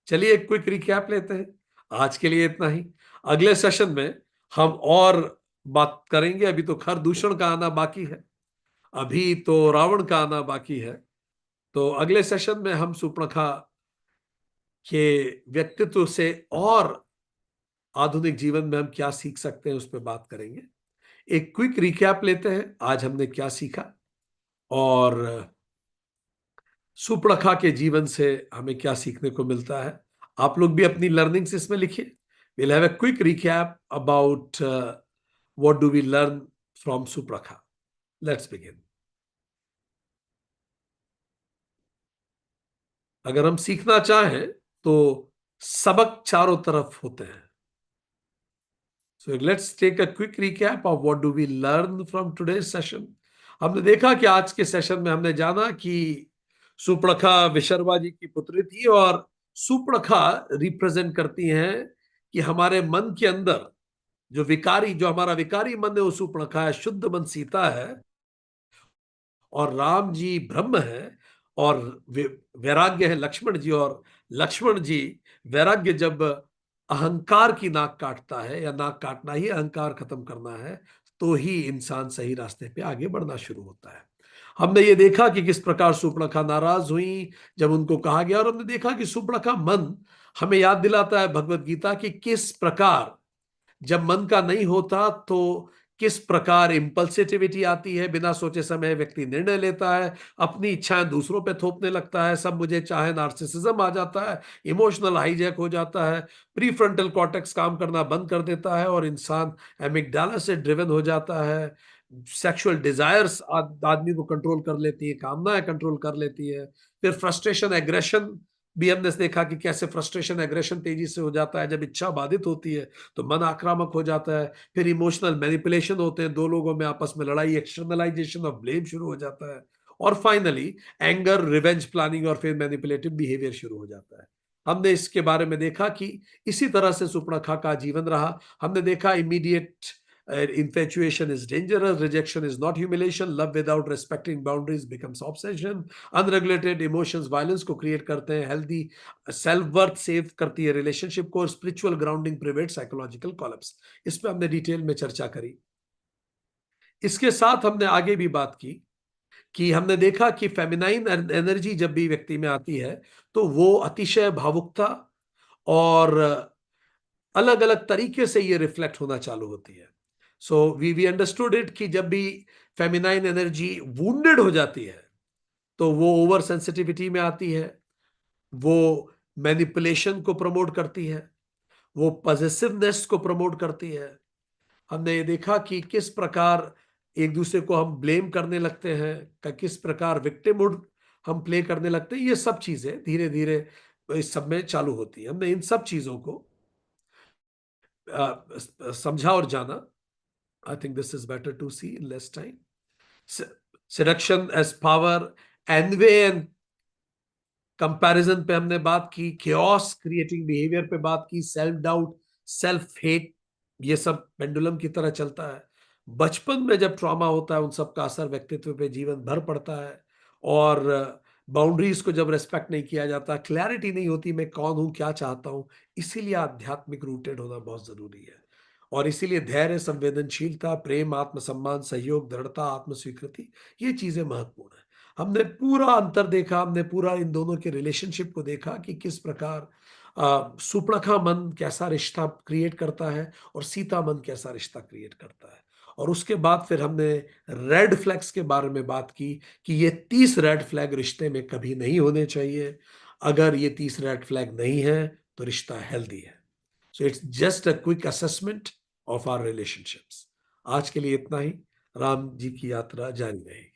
चलिए एक क्विक रिकैप लेते हैं। आज के लिए इतना ही। अगले सेशन में हम और बात करेंगे। अभी तो खरदूषण का आना बाकी है, अभी तो रावण का आना बाकी है। तो अगले सेशन में हम सुपर्णखा के व्यक्तित्व से और आधुनिक जीवन में हम क्या सीख सकते हैं उस पर बात करेंगे। एक क्विक रिकैप लेते हैं, आज हमने क्या सीखा और सुपर्णखा के जीवन से हमें क्या सीखने को मिलता है। आप लोग भी अपनी लर्निंग्स इसमें लिखिए। we'll have a quick recap about what do we learn from Suprakha. Let's begin. अगर हम सीखना चाहें तो सबक चारों तरफ होते हैं। So let's take a quick recap of what do we learn from today's session. हमने देखा कि आज के सेशन में हमने जाना कि सुपर्णखा विशर्वा जी की पुत्री थी और सुपर्णखा रिप्रेजेंट करती हैं कि हमारे मन के अंदर जो हमारा विकारी मन है वो सुपर्णखा है, शुद्ध मन सीता है और राम जी ब्रह्म है और वैराग्य है लक्ष्मण जी। और लक्ष्मण जी वैराग्य जब अहंकार की नाक काटता है, या नाक काटना ही अहंकार खत्म करना है, तो ही इंसान सही रास्ते पे आगे बढ़ना शुरू होता है। हमने ये देखा कि किस प्रकार सुपर्णखा नाराज हुई जब उनको कहा गया, और हमने देखा कि सुपर्णखा मन हमें याद दिलाता है भगवत गीता की किस प्रकार जब मन का नहीं होता तो किस प्रकार इम्पल्सिटिविटी आती है, बिना सोचे समय व्यक्ति निर्णय लेता है, अपनी इच्छाएं दूसरों पे थोपने लगता है, सब मुझे चाहे, नार्सिसिज्म आ जाता है, इमोशनल हाईजैक हो जाता है, प्रीफ्रंटल कॉर्टेक्स काम करना बंद कर देता है और इंसान एमिगडाला से ड्रिवन हो जाता है। सेक्सुअल डिजायर्स आदमी को कंट्रोल कर लेती है, कामनाएं कंट्रोल कर लेती है। फिर फ्रस्ट्रेशन एग्रेशन भी हमने देखा कि कैसे फ्रस्ट्रेशन एग्रेशन तेजी से हो जाता है जब इच्छा बाधित होती है, तो मन आक्रामक हो जाता है। फिर इमोशनल मैनिपुलेशन होते हैं, दो लोगों में आपस में लड़ाई, एक्सटर्नलाइजेशन ऑफ ब्लेम शुरू हो जाता है। और फाइनली एंगर, रिवेंज प्लानिंग और फिर मैनिपुलेटिव बिहेवियर शुरू हो जाता है। हमने इसके बारे में देखा कि इसी तरह से सुपर्णखा का जीवन रहा। हमने देखा immediate infatuation is dangerous, rejection is not humiliation, love without respecting boundaries becomes obsession, unregulated emotions violence को create करते हैं, healthy self worth save करती है relationship को, spiritual grounding prevents psychological collapse। इस पे हमने डिटेल में चर्चा करी। इसके साथ हमने आगे भी बात की कि हमने देखा कि फेमिनाइन एनर्जी जब भी व्यक्ति में आती है तो वो अतिशय भावुकता और अलग अलग तरीके से ये रिफ्लेक्ट होना चालू होती है। सो वी अंडरस्टूड इट कि जब भी फेमिनाइन एनर्जी वुंडेड हो जाती है तो वो ओवर सेंसिटिविटी में आती है, वो मैनिपुलेशन को प्रमोट करती है, वो पॉजिटिवनेस को प्रमोट करती है। हमने ये देखा कि किस प्रकार एक दूसरे को हम ब्लेम करने लगते हैं, किस प्रकार विक्टिमहुड हम प्ले करने लगते हैं, ये सब चीजें धीरे धीरे इस सब में चालू होती है। हमने इन सब चीजों को समझा और जाना। I think this is better to see in less time. Seduction as power, anyway and comparison पे हमने बात की, chaos क्रिएटिंग बिहेवियर पे बात की, सेल्फ डाउट, सेल्फ हेट, ये सब पेंडुलम की तरह चलता है। बचपन में जब ट्रॉमा होता है उन सब का असर व्यक्तित्व पे जीवन भर पड़ता है। और बाउंड्रीज को जब रेस्पेक्ट नहीं किया जाता, क्लैरिटी नहीं होती मैं कौन हूं, क्या चाहता हूं, इसीलिए आध्यात्मिक रूटेड होना बहुत जरूरी है। और इसीलिए धैर्य, संवेदनशीलता, प्रेम, आत्मसम्मान, सहयोग, दृढ़ता, आत्मस्वीकृति, ये चीजें महत्वपूर्ण है। हमने पूरा अंतर देखा, हमने पूरा इन दोनों के रिलेशनशिप को देखा कि किस प्रकार सुपड़खा मन कैसा रिश्ता क्रिएट करता है और सीता मन कैसा रिश्ता क्रिएट करता है। और उसके बाद फिर हमने रेड फ्लैग्स के बारे में बात की कि ये 30 रेड फ्लैग रिश्ते में कभी नहीं होने चाहिए। अगर ये 30 रेड फ्लैग नहीं है तो रिश्ता हेल्दी है। So it's just a quick assessment of our relationships. आज के लिए इतना ही। राम जी की यात्रा जारी रहेगी।